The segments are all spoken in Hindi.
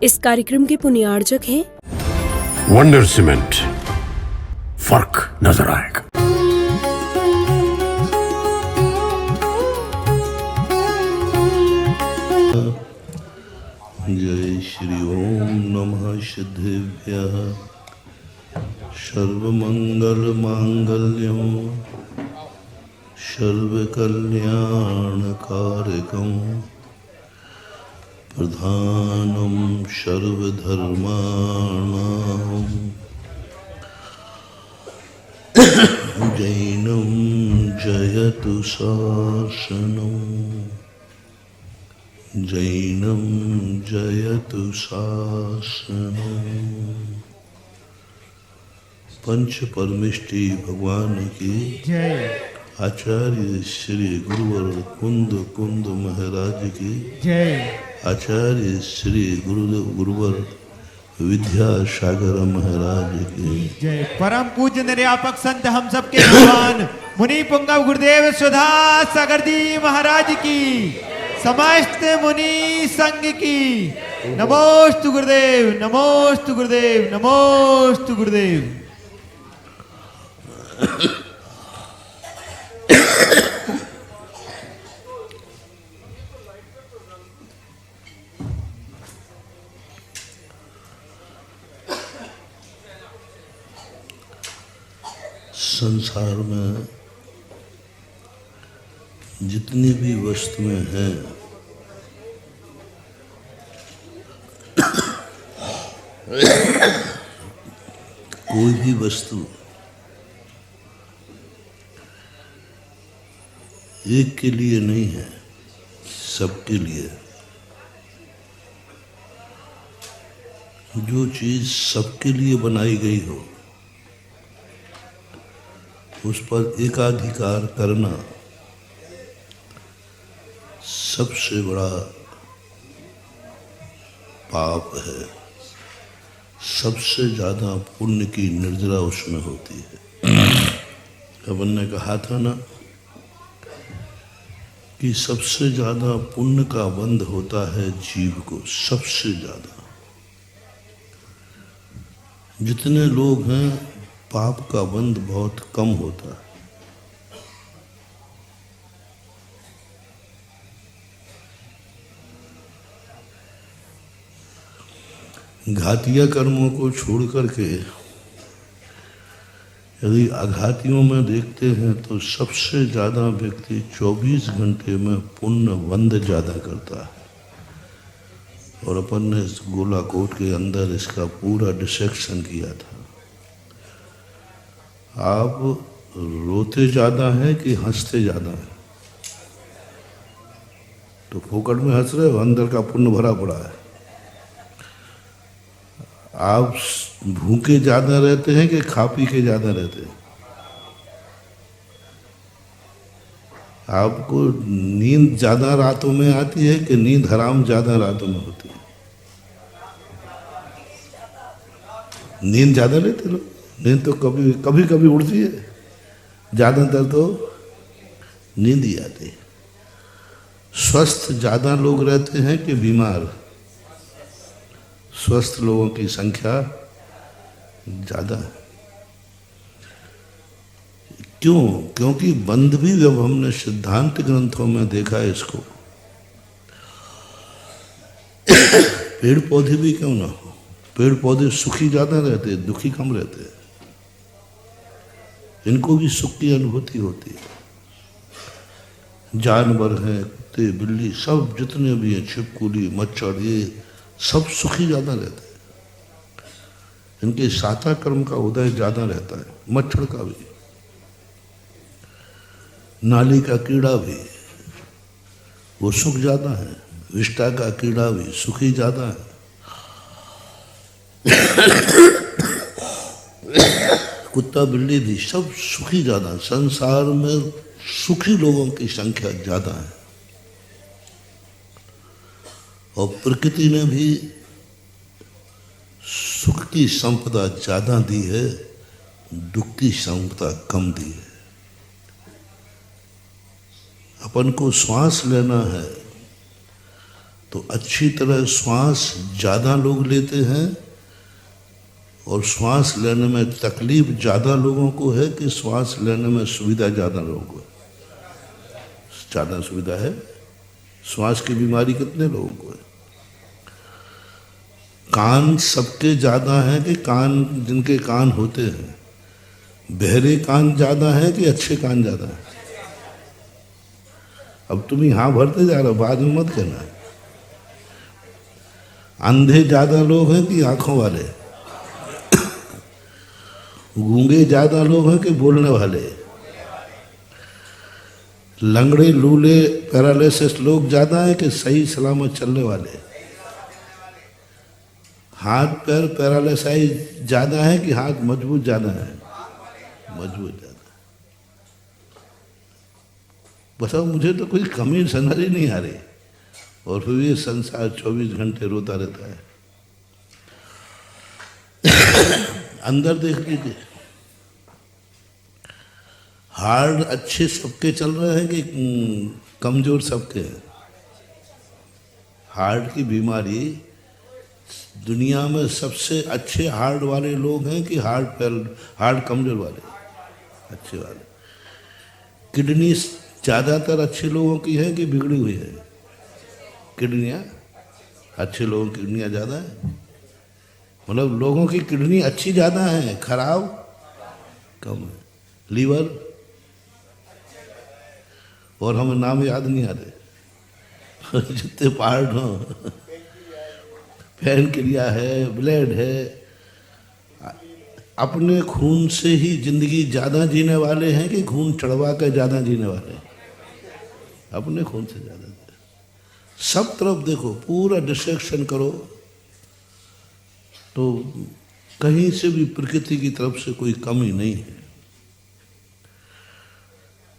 इस कार्यक्रम के पुण्यार्जक हैं वंडर सीमेंट। फर्क नजर आएगा। जय श्री ओम नमः सिद्धेभ्यः सर्वमंगल मांगल्यं सर्वकल्याणकारकं प्रधानं सर्वधर्माणां जैनं जयतु शासनम् जैनं जयतु शासनम्। पंच परमेष्टि भगवान की जय। आचार्य श्री गुरुवर कुंद महाराज की जय। आचार्य श्री गुरुवर विद्यासागर महाराज की जय। परम पूज्य निर्यापक संत हम सबके भगवान मुनि पुंगव गुरुदेव सुधा सागर जी महाराज की, समस्त मुनि संघ की नमोस्तु गुरुदेव, नमोस्तु गुरुदेव, नमोस्तु गुरुदेव। संसार में जितनी भी वस्तुएं हैं कोई भी वस्तु एक के लिए नहीं है, सबके लिए। जो चीज सबके लिए बनाई गई हो उस पर एकाधिकार करना सबसे बड़ा पाप है। सबसे ज्यादा पुण्य की निर्जरा उसमें होती है। अपन ने कहा था ना कि सबसे ज्यादा पुण्य का बंध होता है जीव को, सबसे ज्यादा। जितने लोग हैं पाप का बंध बहुत कम होता है। घातिया कर्मों को छोड़ करके यदि आघातियों में देखते हैं तो सबसे ज्यादा व्यक्ति 24 घंटे में पुण्य बंध ज्यादा करता है। और अपन ने इस गोलाकोट के अंदर इसका पूरा डिसेक्शन किया था। आप रोते ज्यादा हैं कि हंसते ज्यादा हैं? तो फोकट में हंस रहे हो, अंदर का पुण्य भरा पड़ा है। आप भूखे ज्यादा रहते हैं कि खा पी के ज्यादा रहते हैं? आपको नींद ज्यादा रातों में आती है कि नींद हराम ज्यादा रातों में होती है? नींद ज्यादा लेते लोग। नींद तो कभी कभी उड़ती है, ज्यादातर तो नींद ही आती है। स्वस्थ ज्यादा लोग रहते हैं कि बीमार? स्वस्थ लोगों की संख्या ज्यादा है। क्यों? क्योंकि बंध भी जब हमने सिद्धांत ग्रंथों में देखा इसको, पेड़ पौधे भी क्यों ना हो, पेड़ पौधे सुखी ज्यादा रहते हैं, दुखी कम रहते हैं। इनको भी सुख की अनुभूति होती है। जानवर हैं, कुत्ते बिल्ली सब जितने भी हैं, छिपकली मच्छर, ये सब सुखी ज्यादा रहते हैं। इनके साता कर्म का उदय ज्यादा रहता है। मच्छर का भी, नाली का कीड़ा भी वो सुख ज्यादा है। विष्ठा का कीड़ा भी सुखी ज्यादा है। कुत्ता बिल्ली भी सब सुखी ज्यादा। संसार में सुखी लोगों की संख्या ज्यादा है। और प्रकृति ने भी सुख की संपदा ज्यादा दी है, दुख की संपदा कम दी है। अपन को श्वास लेना है तो अच्छी तरह श्वास ज़्यादा लोग लेते हैं और श्वास लेने में तकलीफ ज़्यादा लोगों को है कि श्वास लेने में सुविधा ज़्यादा लोगों को है? ज़्यादा सुविधा है। श्वास की बीमारी कितने लोगों को है? कान सबके ज़्यादा हैं कि कान जिनके कान होते हैं, बहरे कान ज़्यादा हैं कि अच्छे कान ज़्यादा हैं? अब तुम यहाँ भरते जा रहे हो, बाद में मत कहना। अंधे ज़्यादा लोग हैं कि आंखों वाले? गूंगे ज़्यादा लोग हैं कि बोलने वाले? लंगड़े लूले पैरालिसिस लोग ज़्यादा हैं कि सही सलामत चलने वाले? हाथ पैर पैरालिसाइज ज़्यादा है कि हाथ मजबूत ज़्यादा है? मजबूत ज़्यादा। बताओ, मुझे तो कोई कमी समझ ही नहीं आ रही, और फिर ये संसार 24 घंटे रोता रहता है। अंदर देख लीजिए, हार्ट अच्छे सबके चल रहे हैं कि कमजोर सबके हैं? हार्ट की बीमारी दुनिया में सबसे अच्छे हार्ट वाले लोग हैं कि हार्ट कमजोर वाले? अच्छे वाले। किडनी ज़्यादातर अच्छे लोगों की है कि बिगड़ी हुई है? किडनियाँ अच्छे लोगों की किडनियाँ ज़्यादा है, मतलब लोगों की किडनी अच्छी ज़्यादा है, खराब कम है। लीवर, और हमें नाम याद नहीं आ रहे जितने पार्ट हों, पैनक्रिया है, ब्लड है। अपने खून से ही जिंदगी ज़्यादा जीने वाले हैं कि खून चढ़वा कर ज़्यादा जीने वाले हैं? अपने खून से ज़्यादा। सब तरफ देखो, पूरा डिस्ट्रैक्शन करो तो कहीं से भी प्रकृति की तरफ से कोई कमी नहीं है,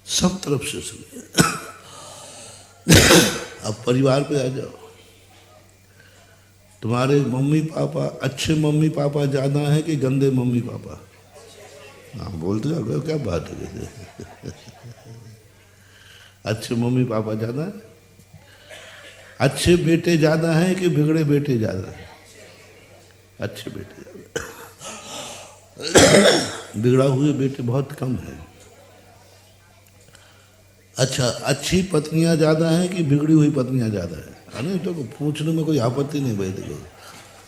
सब तरफ से सुनिए। अब परिवार पे आ जाओ। तुम्हारे मम्मी पापा अच्छे मम्मी पापा ज़्यादा हैं कि गंदे मम्मी पापा? हाँ बोलते हो, क्या बात है? अच्छे मम्मी पापा ज़्यादा हैं? अच्छे बेटे ज़्यादा हैं कि बिगड़े बेटे ज़्यादा हैं? अच्छे बेटे ज़्यादा, बिगड़ा हुए बेटे बहुत कम है। अच्छा, अच्छी पत्नियां ज़्यादा हैं कि बिगड़ी हुई पत्नियां ज़्यादा हैं? अरे तो पूछने में कोई आपत्ति नहीं भाई। देखो,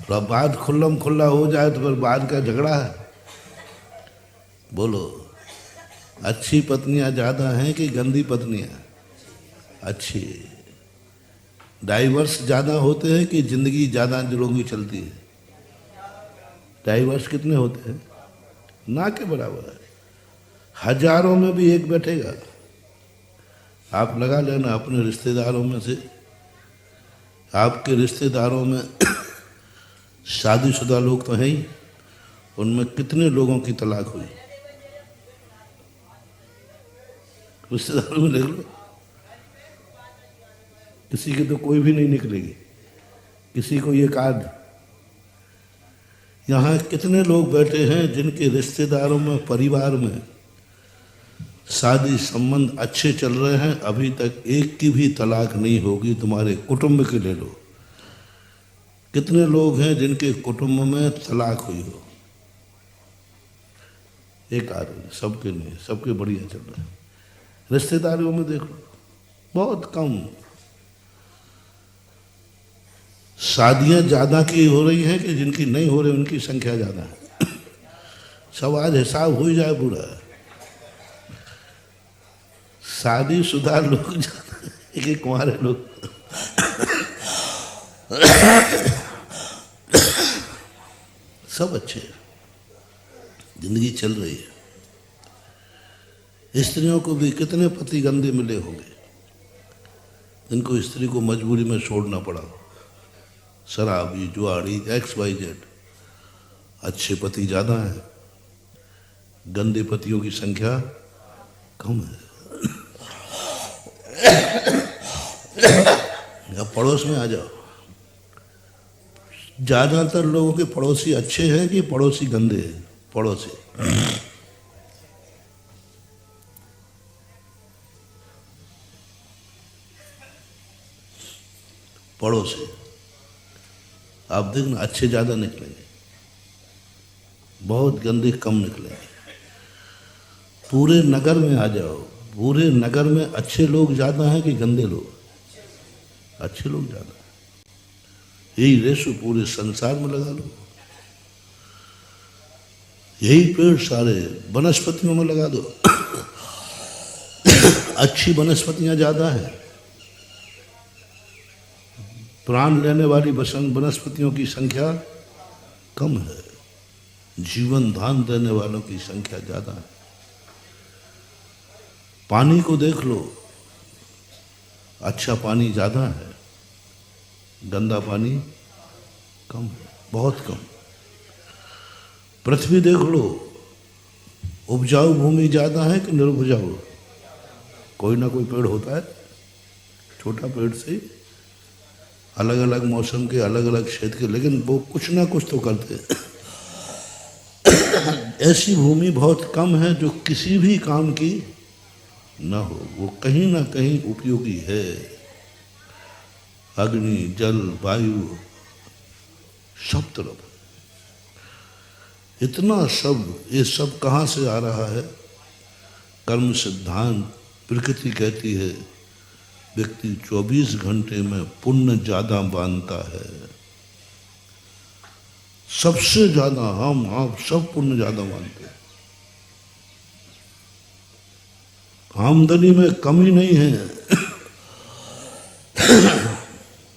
थोड़ा बात खुल्लम खुल्ला हो जाए तो फिर बात का झगड़ा है। बोलो, अच्छी पत्नियां ज़्यादा हैं कि गंदी पत्नियां? अच्छी। डाइवर्स ज़्यादा होते हैं कि ज़िंदगी ज़्यादा दिलों की चलती है? डाइवर्स कितने होते हैं? ना के बराबर है। हजारों में भी एक बैठेगा। आप लगा लेना अपने रिश्तेदारों में से, आपके रिश्तेदारों में शादीशुदा लोग तो हैं ही, उनमें कितने लोगों की तलाक हुई? रिश्तेदारों में देख लो, किसी की तो कोई भी नहीं निकलेगी, किसी को ये कार्ड। यहाँ कितने लोग बैठे हैं जिनके रिश्तेदारों में, परिवार में शादी संबंध अच्छे चल रहे हैं, अभी तक एक की भी तलाक नहीं होगी। तुम्हारे कुटुंब के ले लो, कितने लोग हैं जिनके कुटुंब में तलाक हुई हो? एक आदमी, सबके नहीं, सबके बढ़िया चल रहे हैं। रिश्तेदारियों में देख लो, बहुत कम। शादियां ज़्यादा की हो रही हैं कि जिनकी नहीं हो रही उनकी संख्या ज़्यादा है? सब आज हिसाब हो ही जाए पूरा। शादीशुदा लोग ज़्यादा कि कुंवारे लोग? सब अच्छे हैं, जिंदगी चल रही है। स्त्रियों को भी कितने पति गंदे मिले होंगे जिनको स्त्री को मजबूरी में छोड़ना पड़ा। शराबी, जुआड़ी, XYZ। अच्छे पति ज़्यादा हैं, गंदे पतियों की संख्या कम है। अब पड़ोस में आ जाओ, ज़्यादातर लोगों के पड़ोसी अच्छे हैं कि पड़ोसी गंदे हैं? पड़ोसी पड़ोसी, आप देखना अच्छे ज़्यादा निकलेंगे, बहुत गंदे कम निकलेंगे। पूरे नगर में आ जाओ, पूरे नगर में अच्छे लोग ज़्यादा हैं कि गंदे लोग? अच्छे लोग ज़्यादा हैं। यही रेशो पूरे संसार में लगा लो, यही पेड़ सारे वनस्पतियों में लगा दो। अच्छी वनस्पतियां ज़्यादा है, प्राण लेने वाली वनस्पतियों की संख्या कम है, जीवन दान देने वालों की संख्या ज़्यादा है। पानी को देख लो, अच्छा पानी ज़्यादा है, गंदा पानी कम है, बहुत कम। पृथ्वी देख लो, उपजाऊ भूमि ज़्यादा है कि निरुपजाऊ? कोई ना कोई पेड़ होता है, छोटा पेड़ से अलग अलग मौसम के, अलग अलग क्षेत्र के, लेकिन वो कुछ ना कुछ तो करते हैं। ऐसी भूमि बहुत कम है जो किसी भी काम की ना हो, वो कहीं ना कहीं उपयोगी है। अग्नि, जल, वायु, सब तरफ इतना सब, ये सब कहाँ से आ रहा है? कर्म सिद्धांत, प्रकृति कहती है व्यक्ति 24 घंटे में पुण्य ज्यादा बांधता है। सबसे ज्यादा हम आप सब पुण्य ज्यादा मानते हैं। आमदनी में कमी नहीं है।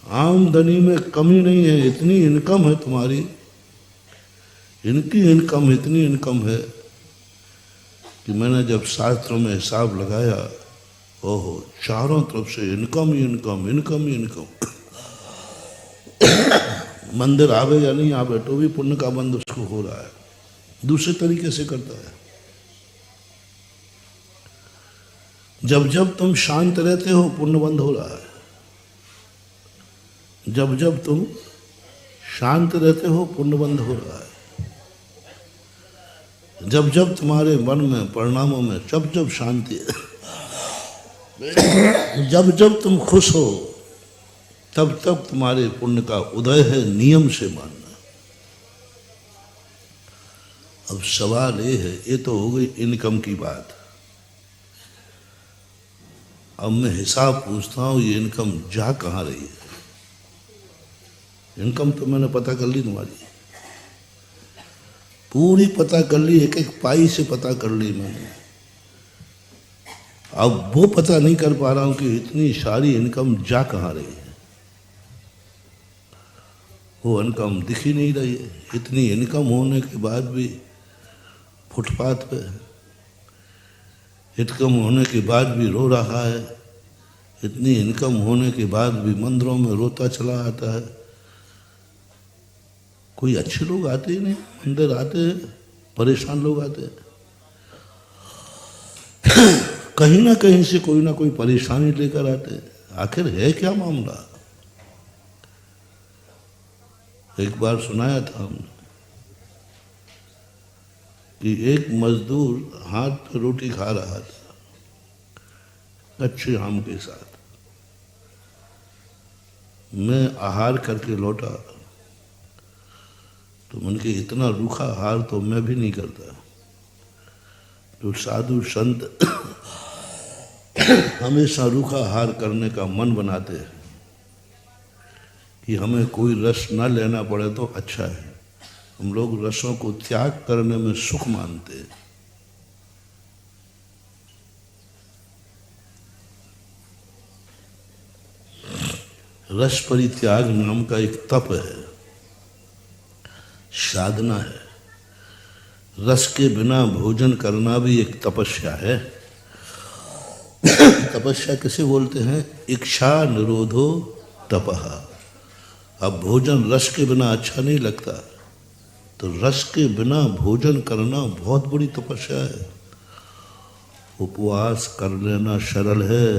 आमदनी में कमी नहीं है, इतनी इनकम है तुम्हारी, इनकी इनकम इतनी इनकम है कि मैंने जब शास्त्रों में हिसाब लगाया, ओहो, चारों तरफ से इनकम ही इनकम, इनकम ही इनकम। मंदिर आवे या नहीं आवे तो भी पुण्य का बंद उसको हो रहा है, दूसरे तरीके से करता है। जब जब तुम शांत रहते हो पुण्य बंद हो रहा है, जब जब तुम शांत रहते हो पुण्य बंद हो रहा है। जब जब तुम्हारे मन में, परिणामों में जब जब शांति है, जब जब तुम खुश हो, तब तब तुम्हारे पुण्य का उदय है, नियम से मानना। अब सवाल ये है, ये तो हो गई इनकम की बात। अब मैं हिसाब पूछता हूँ, ये इनकम जा कहाँ रही है? इनकम तो मैंने पता कर ली, तुम्हारी पूरी पता कर ली, एक एक पाई से पता कर ली मैंने। अब वो पता नहीं कर पा रहा हूं कि इतनी सारी इनकम जा कहाँ रही है। वो इनकम दिख ही नहीं रही है। इतनी इनकम होने के बाद भी फुटपाथ पे है, इनकम होने के बाद भी रो रहा है, इतनी इनकम होने के बाद भी मंदिरों में रोता चला आता है। कोई अच्छे लोग आते ही नहीं, मंदिर आते हैं, परेशान लोग आते हैं। कहीं ना कहीं से कोई ना कोई परेशानी लेकर आते हैं। आखिर है क्या मामला? एक बार सुनाया था हमने कि एक मजदूर हाथ पे रोटी खा रहा था कच्चे आम के साथ। मैं आहार करके लौटा तो मन के इतना रूखा आहार तो मैं भी नहीं करता। तो साधु संत हमेशा रूखा आहार करने का मन बनाते हैं कि हमें कोई रस न लेना पड़े तो अच्छा है। हम लोग रसों को त्याग करने में सुख मानते हैं। रस परित्याग नाम का एक तप है, साधना है। रस के बिना भोजन करना भी एक तपस्या है। तपस्या किसे बोलते हैं? इच्छा निरोधो तपः। अब भोजन रस के बिना अच्छा नहीं लगता, तो रस के बिना भोजन करना बहुत बड़ी तपस्या है। उपवास कर लेना सरल है,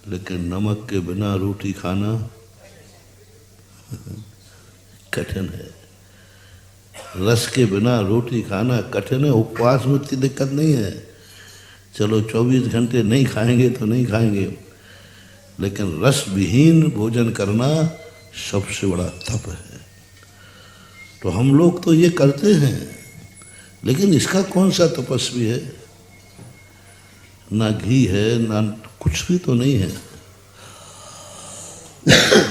लेकिन नमक के बिना रोटी खाना कठिन है। रस के बिना रोटी खाना कठिन है। उपवास में इतनी दिक्कत नहीं है, चलो 24 घंटे नहीं खाएंगे तो नहीं खाएंगे, लेकिन रस विहीन भोजन करना सबसे बड़ा तप है। तो हम लोग तो ये करते हैं, लेकिन इसका कौन सा तपस्वी है? ना घी है, ना कुछ भी तो नहीं है।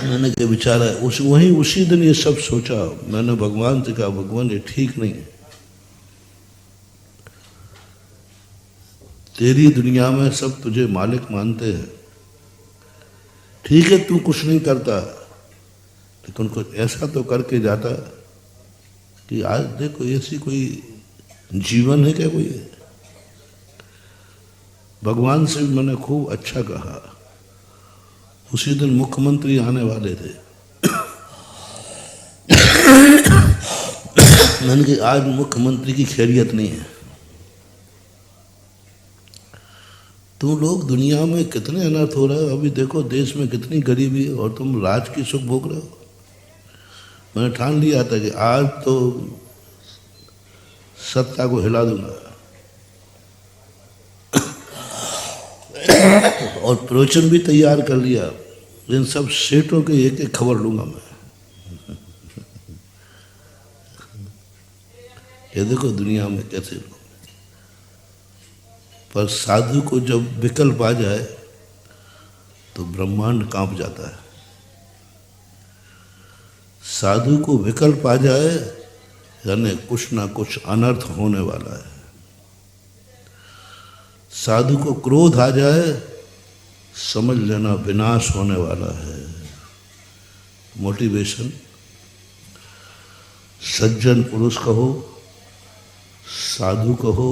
मैंने क्या विचारा है, उसी दिन ये सब सोचा। मैंने भगवान से कहा, भगवान ये ठीक नहीं है। तेरी दुनिया में सब तुझे मालिक मानते हैं, ठीक है तू कुछ नहीं करता, लेकिन कुछ ऐसा तो करके जाता कि आज देखो ऐसी कोई जीवन है क्या कोई? भगवान से भी मैंने खूब अच्छा कहा। उसी दिन मुख्यमंत्री आने वाले थे। मैंने कहा आज मुख्यमंत्री की खैरियत नहीं है। तुम लोग दुनिया में कितने अनर्थ हो रहे हो, अभी देखो देश में कितनी गरीबी है और तुम राज की सुख भोग रहे हो। मैंने ठान लिया था कि आज तो सत्ता को हिला दूंगा और प्रवचन भी तैयार कर लिया। इन सब सेठों के एक एक खबर लूंगा मैं। ये देखो दुनिया में कैसे लोग। पर साधु को जब विकल्प आ जाए तो ब्रह्मांड कांप जाता है। साधु को विकल्प आ जाए यानी कुछ ना कुछ अनर्थ होने वाला है। साधु को क्रोध आ जाए समझ लेना विनाश होने वाला है। मोटिवेशन, सज्जन पुरुष कहो, साधु कहो,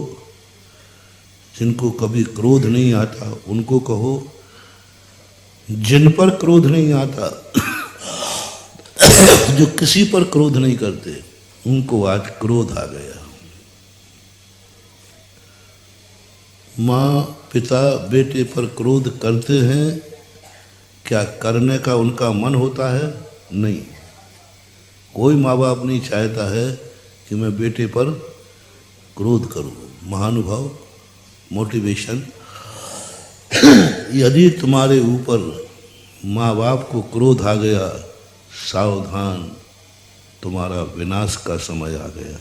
जिनको कभी क्रोध नहीं आता उनको कहो, जिन पर क्रोध नहीं आता जो किसी पर क्रोध नहीं करते उनको आज क्रोध आ गया। माँ पिता बेटे पर क्रोध करते हैं, क्या करने का उनका मन होता है? नहीं। कोई माँ बाप नहीं चाहता है कि मैं बेटे पर क्रोध करूं। महानुभाव, मोटिवेशन, यदि तुम्हारे ऊपर माँ बाप को क्रोध आ गया, सावधान, तुम्हारा विनाश का समय आ गया।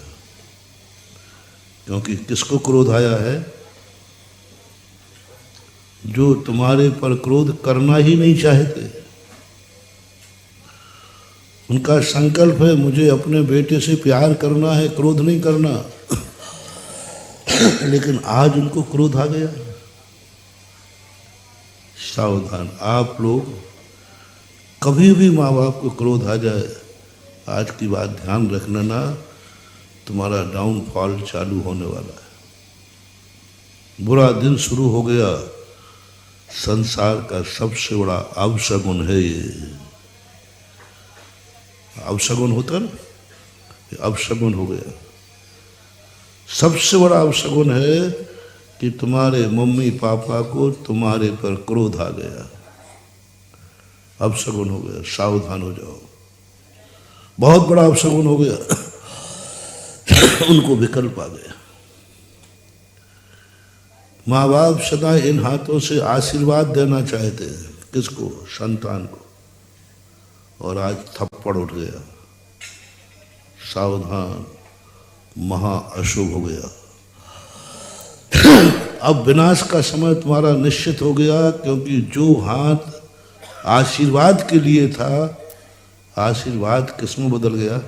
क्योंकि किसको क्रोध आया है? जो तुम्हारे पर क्रोध करना ही नहीं चाहते। उनका संकल्प है मुझे अपने बेटे से प्यार करना है, क्रोध नहीं करना, लेकिन आज उनको क्रोध आ गया। सावधान, आप लोग कभी भी माँ बाप को क्रोध आ जाए, आज की बात ध्यान रखना ना, तुम्हारा डाउनफॉल चालू होने वाला है। बुरा दिन शुरू हो गया। संसार का सबसे बड़ा अवशगुन है ये। अवशगुन होता ना, ये अवशगुन हो गया। सबसे बड़ा अवशगुन है कि तुम्हारे मम्मी पापा को तुम्हारे पर क्रोध आ गया। अवशगुन हो गया, सावधान हो जाओ। बहुत बड़ा अवशगुन हो गया। उनको विकल्प आ गया। माँ बाप सदा इन हाथों से आशीर्वाद देना चाहते हैं। किसको? संतान को। और आज थप्पड़ उठ गया। सावधान, महा अशुभ हो गया। अब विनाश का समय तुम्हारा निश्चित हो गया, क्योंकि जो हाथ आशीर्वाद के लिए था, आशीर्वाद किस में बदल गया?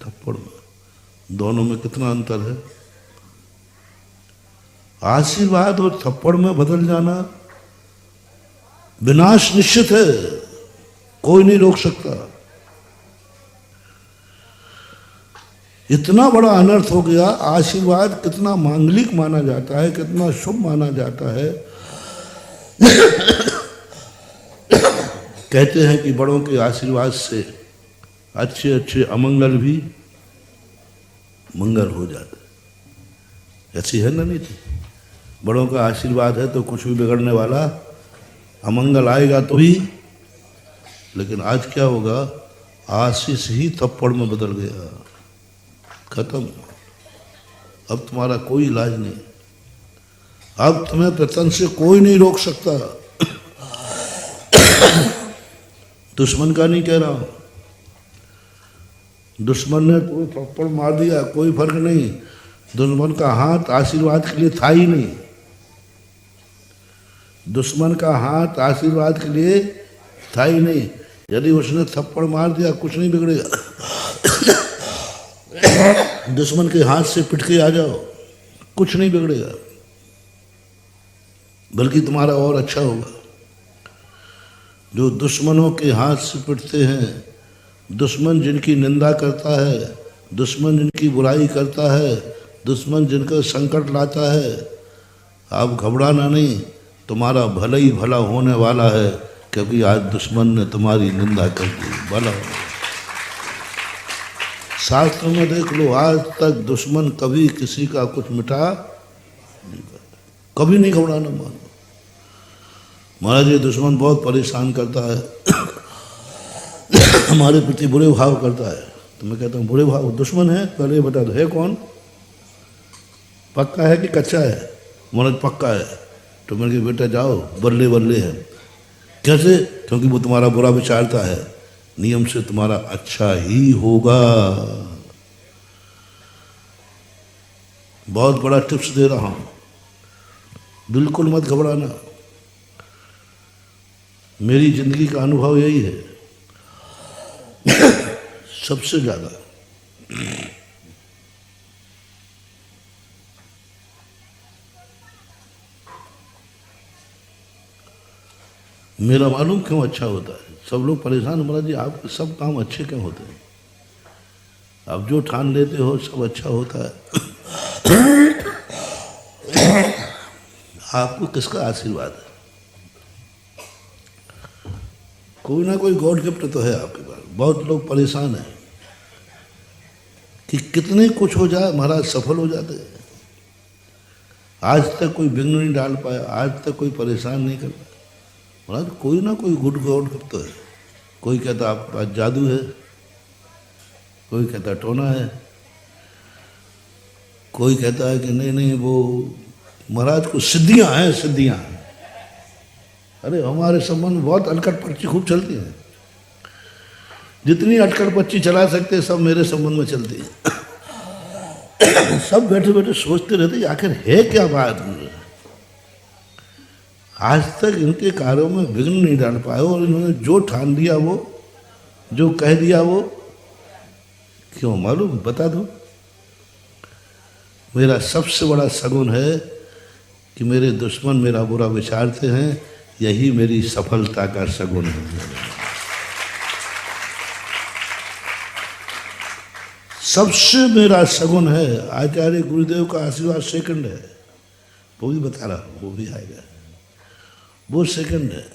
थप्पड़ में। दोनों में कितना अंतर है? आशीर्वाद और थप्पड़ में बदल जाना, विनाश निश्चित है, कोई नहीं रोक सकता। इतना बड़ा अनर्थ हो गया। आशीर्वाद कितना मांगलिक माना जाता है, कितना शुभ माना जाता है। कहते हैं कि बड़ों के आशीर्वाद से अच्छे अच्छे अमंगल भी मंगल हो जाते। ऐसी है ना नीति? बड़ों का आशीर्वाद है तो कुछ भी बिगड़ने वाला, अमंगल आएगा तो ही। लेकिन आज क्या होगा? आशीष ही थप्पड़ में बदल गया। खत्म। अब तुम्हारा कोई इलाज नहीं। अब तुम्हें पतन से कोई नहीं रोक सकता। दुश्मन का नहीं कह रहा हूं, दुश्मन ने कोई थप्पड़ मार दिया कोई फर्क नहीं, दुश्मन का हाथ आशीर्वाद के लिए था ही नहीं, दुश्मन का हाथ आशीर्वाद के लिए था ही नहीं। यदि उसने थप्पड़ मार दिया कुछ नहीं बिगड़ेगा, दुश्मन के हाथ से पिट के आ जाओ कुछ नहीं बिगड़ेगा, बल्कि तुम्हारा और अच्छा होगा। जो दुश्मनों के हाथ से पिटते हैं, दुश्मन जिनकी निंदा करता है, दुश्मन जिनकी बुराई करता है, दुश्मन जिनका संकट लाता है, आप घबराना नहीं, तुम्हारा भला ही भला होने वाला है, क्योंकि आज दुश्मन ने तुम्हारी निंदा कर दी, भला हो। शास्त्र में देख लो, आज तक दुश्मन कभी किसी का कुछ मिटा नहीं करता, कभी नहीं घबराना मानो। महाराज ये दुश्मन बहुत परेशान करता है, हमारे प्रति बुरे भाव करता है, तो मैं कहता हूँ बुरे भाव दुश्मन है, पहले बता दो है कौन, पक्का है कि कच्चा है? महाराज पक्का है। तो मैंने कहा बेटा जाओ, बल्ले बल्ले है। कैसे? क्योंकि वो तुम्हारा बुरा विचारता है, नियम से तुम्हारा अच्छा ही होगा। बहुत बड़ा टिप्स दे रहा हूं, बिल्कुल मत घबराना। मेरी जिंदगी का अनुभव यही है सबसे ज्यादा। मेरा मालूम क्यों अच्छा होता है, सब लोग परेशान, महाराज जी आपके सब काम अच्छे क्यों होते हैं, आप जो ठान लेते हो सब अच्छा होता है। आपको किसका आशीर्वाद है? कोई ना कोई गॉड गिफ्ट तो है आपके पास। बहुत लोग परेशान हैं कि कितने कुछ हो जाए महाराज सफल हो जाते हैं, आज तक कोई विघ्न नहीं डाल पाया, आज तक कोई परेशान नहीं कर पाया। महाराज कोई ना कोई गुड गॉड गिफ्ट तो है। कोई कहता आपके पास जादू है, कोई कहता टोना है, कोई कहता है कि नहीं नहीं वो महाराज को सिद्धियां हैं, सिद्धियां। अरे हमारे संबंध में बहुत अटकट पर्ची खूब चलती है, जितनी अटकट पर्ची चला सकते सब मेरे संबंध में चलती है। सब बैठे बैठे सोचते रहते आखिर है क्या बात। आज तक इनके कार्यों में विघ्न नहीं डाल पाए, और इन्होंने जो ठान दिया वो, जो कह दिया वो, क्यों मालूम बता दो। मेरा सबसे बड़ा सगुन है कि मेरे दुश्मन मेरा बुरा विचारते हैं, यही मेरी सफलता का सगुन है। सबसे मेरा सगुन है आचार्य गुरुदेव का आशीर्वाद सेकंड है, वो भी बता रहा हूँ, वो भी आएगा, वो सेकंड है।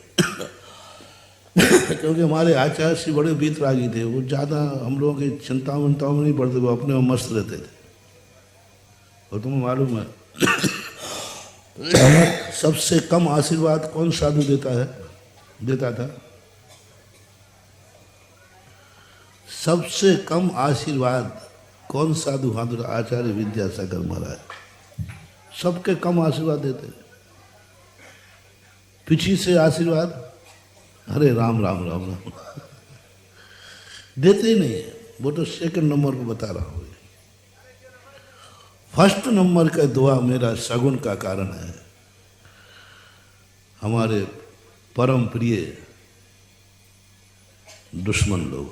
क्योंकि हमारे आचार्य श्री बड़े वीतरागी थे, वो ज़्यादा हम लोगों की चिंताओं विंताओं में नहीं पड़ते, वो अपने में मस्त रहते थे। और तुम्हें मालूम है सबसे कम आशीर्वाद कौन साधु देता था? सबसे कम आशीर्वाद कौन साधु? आचार्य विद्यासागर महाराज सबके कम आशीर्वाद देते। पीछे से आशीर्वाद अरे राम राम राम राम देते ही नहीं है। वो तो सेकंड नंबर को बता रहा हूँ। फर्स्ट नंबर का दुआ मेरा सगुन का कारण है हमारे परम प्रिय दुश्मन लोग।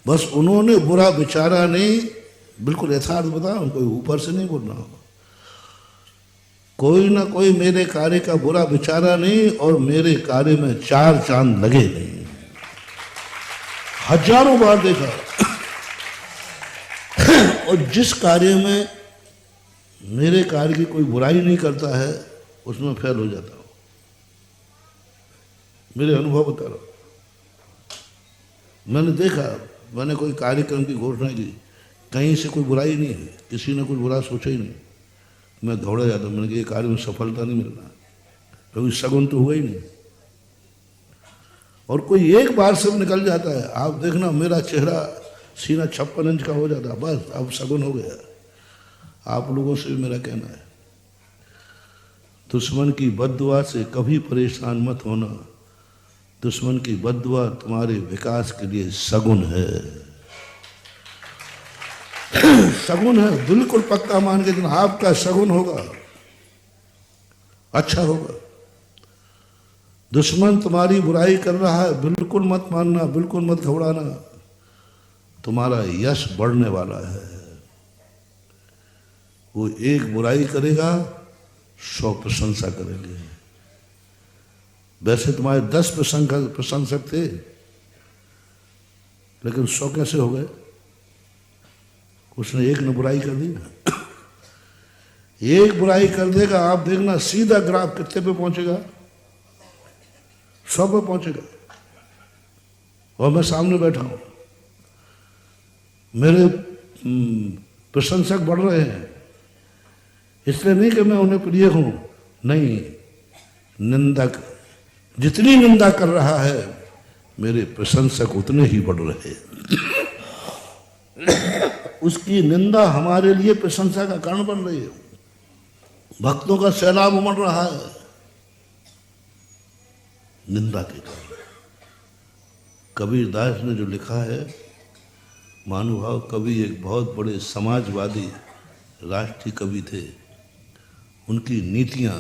बस उन्होंने बुरा विचारा नहीं, बिल्कुल यथार्थ बता, कोई ऊपर से नहीं बोल रहा हूं। कोई ना कोई मेरे कार्य का बुरा विचारा नहीं और मेरे कार्य में चार चांद लगे नहीं। हजारों बार देखा। और जिस कार्य में मेरे कार्य की कोई बुराई नहीं करता है उसमें फेल हो जाता हूं। मेरे अनुभव बता रहा हूं। मैंने देखा, मैंने कोई कार्यक्रम की घोषणा की, कहीं से कोई बुराई नहीं है, किसी ने कोई बुरा सोचा ही नहीं। मैं घबरा जाता हूं। मैंने कहा ये कार्य में सफलता नहीं मिलना, क्योंकि सगुन तो हुआ ही नहीं। और कोई एक बार से निकल जाता है, आप देखना मेरा चेहरा सीना 56 इंच का हो जाता है, बस अब सगुन हो गया। आप लोगों से भी मेरा कहना है, दुश्मन की बद्दुआ से कभी परेशान मत होना। दुश्मन की बद्दुआ तुम्हारे विकास के लिए सगुन है। सगुन है, बिल्कुल पक्का मान के दिन आपका सगुन होगा, अच्छा होगा। दुश्मन तुम्हारी बुराई कर रहा है, बिल्कुल मत मानना, बिल्कुल मत घबराना, तुम्हारा यश बढ़ने वाला है। वो एक बुराई करेगा, 100 प्रशंसा करेंगे। वैसे तुम्हारे 10 प्रशंसक थे, लेकिन 100 कैसे हो गए? उसने एक ने बुराई कर दी ना। एक बुराई कर देगा, आप देखना सीधा ग्राफ कितने पे पहुंचेगा? 100 पे पहुंचेगा। और मैं सामने बैठा हूं, मेरे प्रशंसक बढ़ रहे हैं, इसलिए नहीं कि मैं उन्हें प्रिय हूं, नहीं, निंदक जितनी निंदा कर रहा है, मेरे प्रशंसक उतने ही बढ़ रहे हैं। उसकी निंदा हमारे लिए प्रशंसा का कारण बन रही है। भक्तों का सैलाब उमड़ रहा है निंदा के कारण। कबीर दास ने जो लिखा है, महानुभाव कवि एक बहुत बड़े समाजवादी राष्ट्रीय कवि थे। उनकी नीतियां,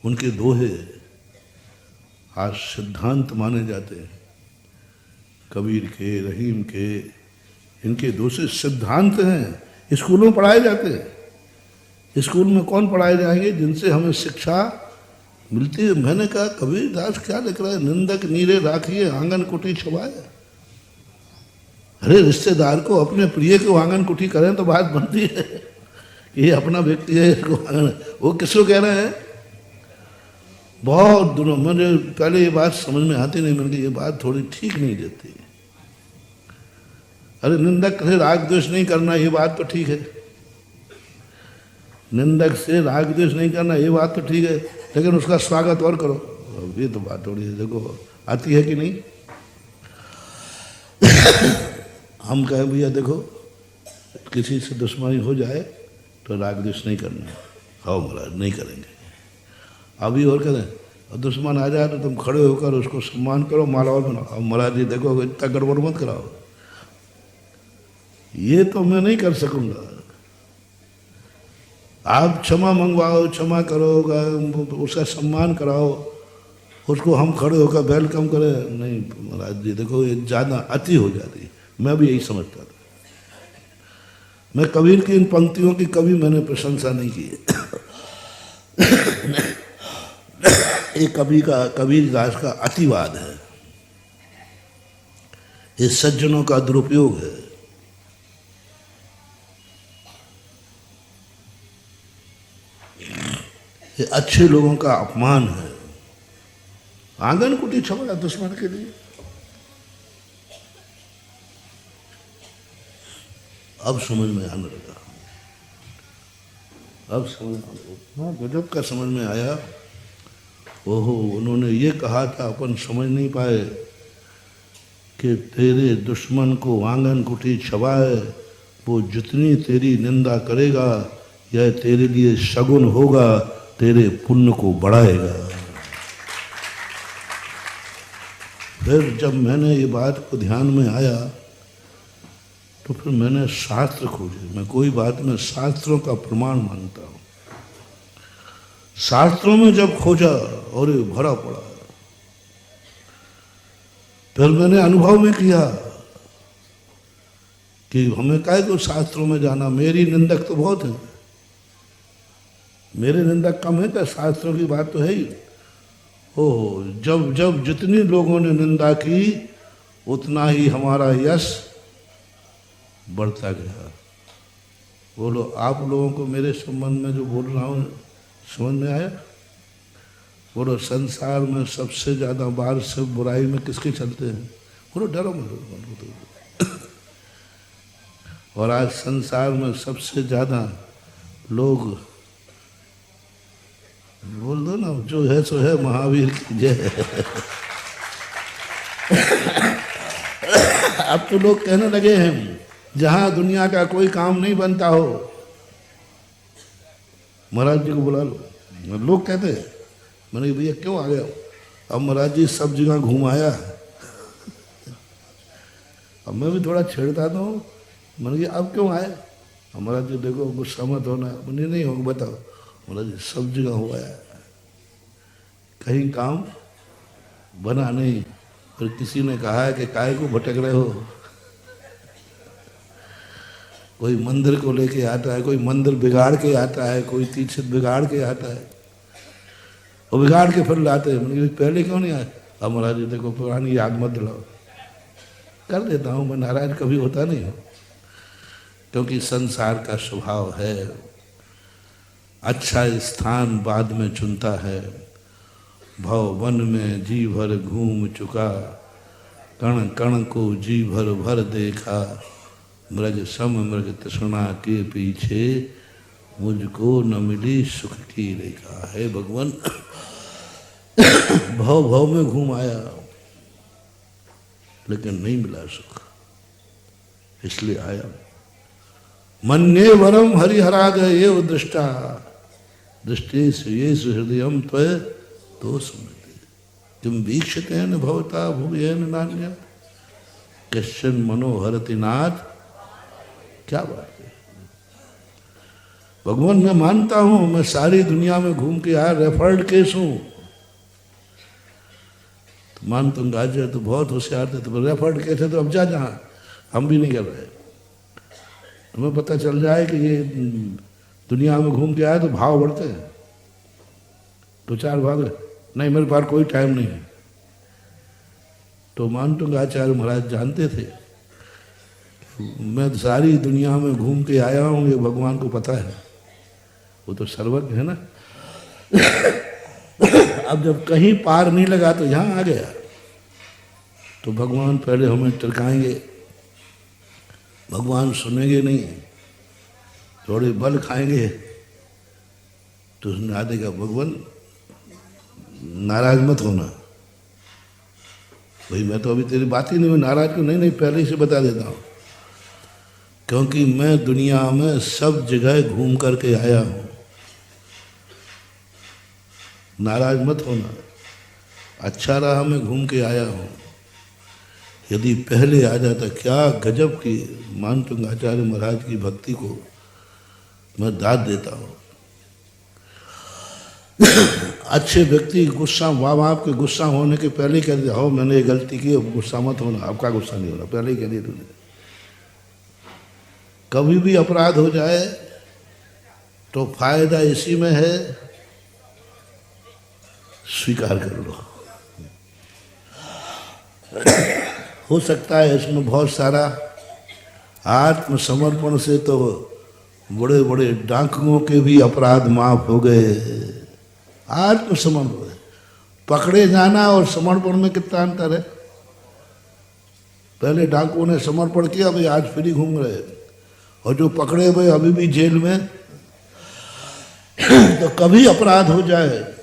उनके दोहे आज सिद्धांत माने जाते हैं। कबीर के, रहीम के, इनके दूसरे सिद्धांत हैं, स्कूलों में पढ़ाए जाते हैं। स्कूल में कौन पढ़ाए जाएंगे जिनसे हमें शिक्षा मिलती है? मैंने कहा कबीर दास क्या लिख रहा है, निंदक नीरे राखिए आंगन कुटी छुपाए। अरे रिश्तेदार को अपने प्रिय को आंगन कुटी करें तो बात बनती है कि ये अपना व्यक्ति है, इसको आंगन। वो किसको कह रहे हैं? बहुत दिनों मुझे पहले ये बात समझ में आती नहीं, मैंने ये बात थोड़ी ठीक नहीं देती। अरे निंदक से राग द्वेष नहीं करना, ये बात तो ठीक है। निंदक से राग द्वेष नहीं करना, ये बात तो ठीक है, लेकिन उसका स्वागत और करो, अब ये तो बात थोड़ी है। देखो आती है कि नहीं? हम कहें भैया देखो किसी से दुश्मनी हो जाए तो राग द्वेष नहीं करना। हाँ महाराज नहीं करेंगे। अभी और करें, और दुश्मन आ जाए तो तुम खड़े होकर उसको सम्मान करो, माला और बनाओ। अब महाराज जी देखो इतना गड़बड़ मत कराओ, ये तो मैं नहीं कर सकूंगा। आप क्षमा मंगवाओ, क्षमा करो, उसका सम्मान कराओ, उसको हम खड़े होकर वेलकम करें। नहीं महाराज जी देखो ये ज़्यादा अति हो जाती है। मैं भी यही समझता था। मैं कबीर की इन पंक्तियों की कभी मैंने प्रशंसा नहीं की। ये कबीर दास का अतिवाद है, ये सज्जनों का दुरुपयोग है। ये अच्छे लोगों का अपमान है। आंगन कुटी छुपाया दुश्मन के लिए। अब समझ में आने लगा, अब समझ गजब का समझ में आया। ओहो, उन्होंने ये कहा था, अपन समझ नहीं पाए कि तेरे दुश्मन को आंगन कुटी छुपाए, वो जितनी तेरी निंदा करेगा यह तेरे लिए शगुन होगा, तेरे पुण्य को बढ़ाएगा। फिर जब मैंने ये बात को ध्यान में आया तो फिर मैंने शास्त्र खोजे। मैं कोई बात में शास्त्रों का प्रमाण मानता हूँ। शास्त्रों में जब खोजा और ये भरा पड़ा, फिर मैंने अनुभव में किया कि हमें काहे को शास्त्रों में जाना, मेरी निंदक तो बहुत है, मेरे निंदक कम है क्या? शास्त्रों की बात तो है ही। ओह, जब जब जितनी लोगों ने निंदा की उतना ही हमारा यश बढ़ता गया। बोलो आप लोगों को मेरे संबंध में जो बोल रहा हूँ समझ में आया? बोलो संसार में सबसे ज़्यादा बार से बुराई में किसके चलते हैं? बोलो डरो मत। और आज संसार में सबसे ज़्यादा लोग, बोल दो ना, जो है सो है, महावीर की जय। अब तो लोग कहने लगे हैं जहां दुनिया का कोई काम नहीं बनता हो महाराज जी को बुला लो। लोग कहते हैं, मैंने भैया क्यों आ गया? अब महाराज जी सब जगह घूम आया। अब मैं भी थोड़ा छेड़ता था, मैंने कहा अब क्यों आए? महाराज जी देखो गुस्सा मत होना। मैंने नहीं होगा, बताओ। महाराज जी सब जगह हो आया, कहीं काम बना नहीं। फिर किसी ने कहा है कि काय को भटक रहे हो? कोई मंदिर को लेके आता है, कोई मंदिर बिगाड़ के आता है, कोई तीर्थ बिगाड़ के आता है, और बिगाड़ के फिर लाते हैं। मैंने पहले क्यों नहीं आए? अब महाराज जी देखो पुरानी याद मत दिलाओ। कर देता हूँ, मैं नाराज कभी होता नहीं हूँ, क्योंकि संसार का स्वभाव है अच्छा स्थान बाद में चुनता है। भव वन में जी भर घूम चुका, कण कण को जी भर भर देखा, मृग सम मृग तृष्णा के पीछे, मुझको न मिली सुख की रेखा। है भगवान, भव भव में घूम आया लेकिन नहीं मिला सुख, इसलिए आया। मन्ये वरम हरिहरा गए दृष्टा, दृष्टि से ये हृदयम त्वय तो स्मृति, तुम वीक्षते न भवता भुवयन नान्य, कश्चन मनोहरति नाथ। क्या बात है भगवान, मैं मानता हूं मैं सारी दुनिया में घूम के आया, रेफर्ड केस हूं। तो मान तुम गाजे तो बहुत होशियार थे, तो रेफर्ड केस है तो अब जा जहां, हम भी नहीं कर रहे। तुम्हें पता चल जाए कि ये दुनिया में घूम के आया तो भाव बढ़ते हैं, दो चार भाग नहीं, मेरे पास कोई टाइम नहीं है। तो मानतुंग आचार्य महाराज जानते थे मैं सारी दुनिया में घूम के आया हूँ, ये भगवान को पता है, वो तो सर्वज्ञ है ना। अब जब कहीं पार नहीं लगा तो यहाँ आ गया, तो भगवान पहले हमें टरकाएंगे, भगवान सुनेंगे नहीं, थोड़े बल खाएंगे तो सुना देगा भगवान नाराज मत होना। भाई मैं तो अभी तेरी बात ही नहीं, मैं नाराज क्यों? नहीं पहले ही से बता देता हूँ, क्योंकि मैं दुनिया में सब जगह घूम करके आया हूँ। नाराज मत होना, अच्छा रहा मैं घूम के आया हूँ। यदि पहले आ जाता, क्या गजब की मानतुंग आचार्य महाराज की भक्ति को मैं दाद देता हूँ। अच्छे व्यक्ति गुस्सा, माँ बाप के गुस्सा होने के पहले ही कह दिया, हो मैंने ये गलती की, अब गुस्सा मत होना, आपका गुस्सा नहीं होना, पहले ही कह दिया तूने। कभी भी अपराध हो जाए तो फायदा इसी में है, स्वीकार कर लो। हो सकता है इसमें बहुत सारा आत्मसमर्पण से तो बड़े बड़े डाकुओं के भी अपराध माफ हो गए। आत्मसमर्पण, पकड़े जाना और समर्पण में कितना अंतर है। पहले डाकुओं ने समर्पण किया, भाई आज फ्री घूम रहे, और जो पकड़े हुए अभी भी जेल में। तो कभी अपराध हो जाए,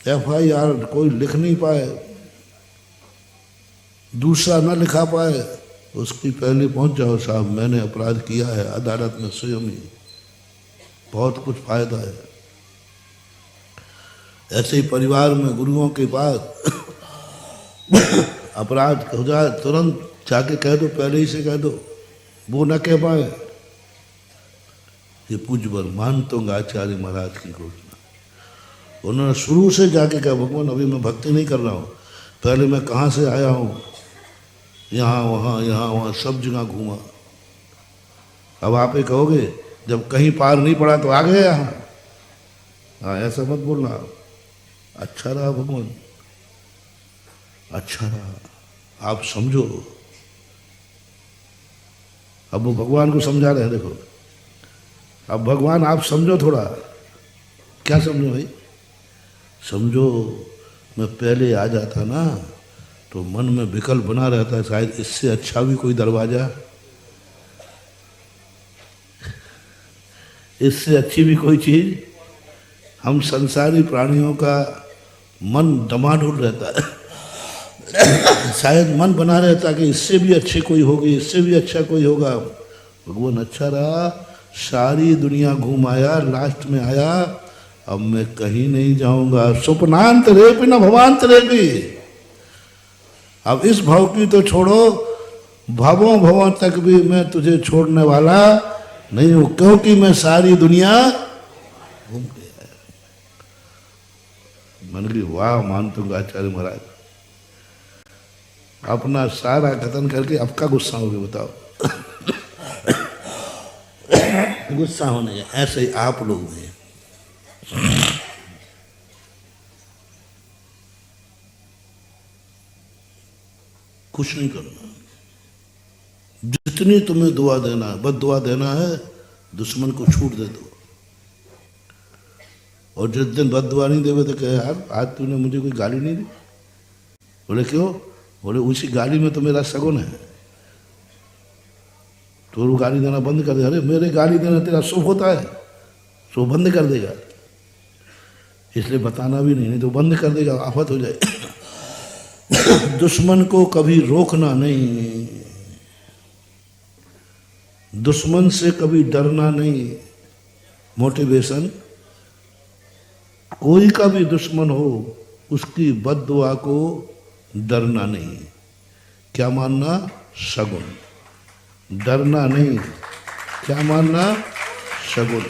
FIR कोई लिख नहीं पाए, दूसरा न लिखा पाए, उसकी पहले पहुंच जाओ, साहब मैंने अपराध किया है, अदालत में स्वयं ही, बहुत कुछ फायदा है। ऐसे ही परिवार में गुरुओं के पास अपराध हो जाए, तुरंत जाके कह दो, पहले ही से कह दो, वो न कह पाए। ये पूज्य मानतुंग आचार्य महाराज की घोषणा, उन्होंने शुरू से जाके कहा, भगवान अभी मैं भक्ति नहीं कर रहा हूँ, पहले मैं कहाँ से आया हूँ, यहाँ वहाँ सब जगह घूमा। अब आप ये कहोगे जब कहीं पार नहीं पड़ा तो आ गए यहाँ। हाँ, ऐसा मत बोलना। अच्छा रहा भगवान, अच्छा रहा, आप समझो। अब वो भगवान को समझा रहे हैं, देखो अब भगवान आप समझो थोड़ा। क्या समझो भाई? समझो मैं पहले आ जाता ना तो मन में विकल्प बना रहता है, शायद इससे अच्छा भी कोई दरवाजा, इससे अच्छी भी कोई चीज। हम संसारी प्राणियों का मन डमाडोल रहता है, शायद मन बना रहता कि इससे भी अच्छे कोई होगी, इससे भी अच्छा कोई होगा। भगवान अच्छा रहा, सारी दुनिया घूम आया, लास्ट में आया अब मैं कहीं नहीं जाऊंगा। स्वप्नांत रेपि न भवांत रेपि। अब इस भव की तो छोड़ो, भवों भवों तक भी मैं तुझे छोड़ने वाला नहीं हूं, क्योंकि मैं सारी दुनिया घूम के आया। मन की वाह मान तुम आचार्य महाराज, अपना सारा कथन करके अब का गुस्सा हो गया बताओ। गुस्सा होने ऐसे ही आप लोग हैं। कुछ नहीं करना, जितनी तुम्हें दुआ देना है, बस दुआ देना है, दुश्मन को छूट दे दो। और जिस दिन बद दुआ नहीं देवे तो कहे यार आज तूने मुझे कोई गाली नहीं दी। बोले क्यों? बोले उसी गाली में तो मेरा सगुन है, तो गाली देना बंद कर दे। अरे मेरे गाली देना तेरा शुभ होता है, तो बंद कर देगा, इसलिए बताना भी नहीं तो बंद कर देगा, आफत हो जाए। दुश्मन को कभी रोकना नहीं, दुश्मन से कभी डरना नहीं। मोटिवेशन, कोई का भी दुश्मन हो उसकी बद्दुआ को डरना नहीं। क्या मानना? शगुन। डरना नहीं, क्या मानना? शगुन।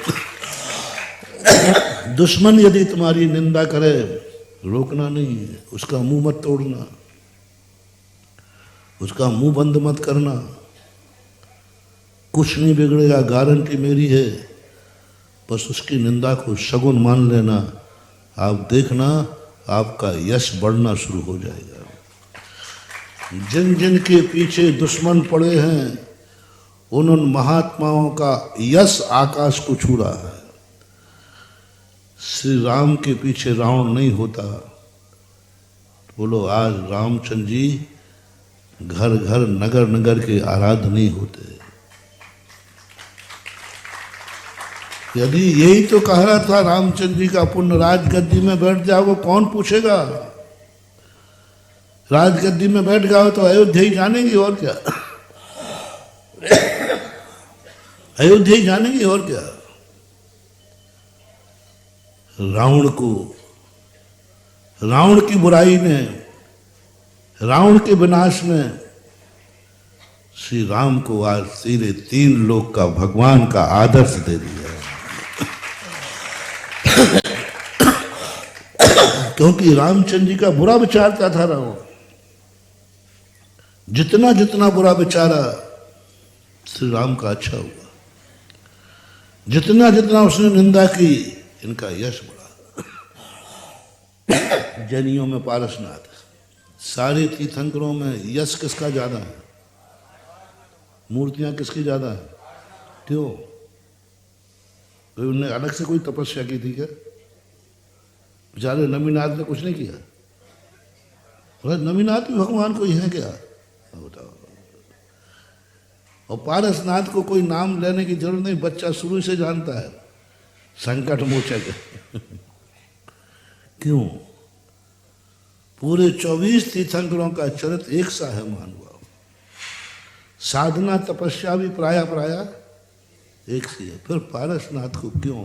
दुश्मन यदि तुम्हारी निंदा करे, रोकना नहीं, उसका मुंह मत तोड़ना, उसका मुंह बंद मत करना। कुछ नहीं बिगड़ेगा, गारंटी मेरी है। बस उसकी निंदा को शगुन मान लेना, आप देखना आपका यश बढ़ना शुरू हो जाएगा। जिन जिन के पीछे दुश्मन पड़े हैं उन महात्माओं का यश आकाश को छू रहा है। श्री राम के पीछे रावण नहीं होता। बोलो आज रामचंद्र जी घर घर नगर नगर के आराध्य नहीं होते। यदि यही तो कह रहा था रामचंद्र जी का पुण्य, राजगद्दी में बैठ जाओ कौन पूछेगा? राजगद्दी में बैठ जाओ तो अयोध्या ही जानेंगे और क्या, अयोध्या ही जानेंगे और क्या। रावण की बुराई ने, रावण के विनाश में श्री राम को आज सीधे 3 लोक का भगवान का आदर्श दे दिया। क्योंकि रामचंद्र जी का बुरा विचारता था रावण। जितना जितना बुरा विचारा श्री राम का अच्छा हुआ, जितना जितना उसने निंदा की इनका यश बढ़ा। जैनियों में पारसनाथ, सारे तीर्थंकरों में यश किसका ज्यादा है? मूर्तियां किसकी ज्यादा है? क्यों? उन्होंने अलग से कोई तपस्या की थी क्या? बेचारे नमीनाथ ने कुछ नहीं किया। नमीनाथ भी भगवान कोई है क्या? बताओ। और पारसनाथ को कोई नाम लेने की जरूरत नहीं, बच्चा शुरू से जानता है संकट मोचक। क्यों? पूरे 24 तीर्थंकरों का चरित्र एक सा है महानुभाव। साधना तपस्या भी प्राय एक सी है, फिर पारसनाथ को क्यों?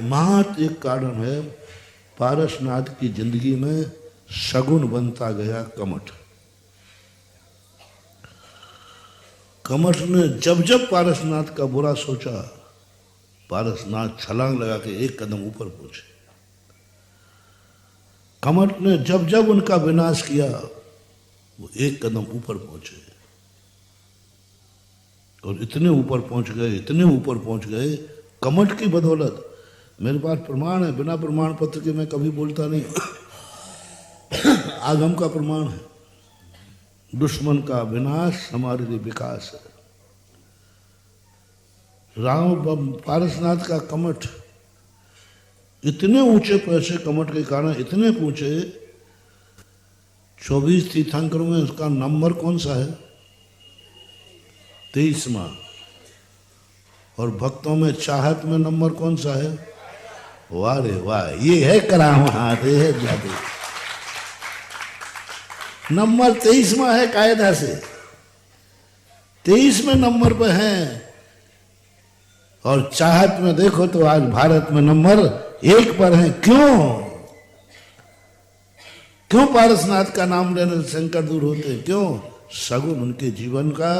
मात्र एक कारण है, पारसनाथ की जिंदगी में शगुन बनता गया कमठ। कमठ ने जब जब पारसनाथ का बुरा सोचा, पारसनाथ छलांग लगा के 1 कदम ऊपर पहुंचे। कमठ ने जब जब उनका विनाश किया, वो 1 कदम ऊपर पहुंचे। और इतने ऊपर पहुंच गए, इतने ऊपर पहुंच गए कमठ की बदौलत। मेरे पास प्रमाण है, बिना प्रमाण पत्र के मैं कभी बोलता नहीं। आगम का प्रमाण है। दुश्मन का विनाश हमारे लिए विकास है। पारसनाथ का कमठ इतने ऊंचे पैसे, कमठ के कारण इतने पूछे। 24 तीर्थंकरों में उसका नंबर कौन सा है? 23वां। और भक्तों में चाहत में नंबर कौन सा है? वाह रे वाह, ये है करामात, ये है जादू। नंबर 23वां है कायदा से। 23वें नंबर पर हैं, और चाहत में देखो तो आज भारत में नंबर 1 पर हैं। क्यों पारसनाथ का नाम लेने से संकट दूर होते हैं? क्यों? सगुन उनके जीवन का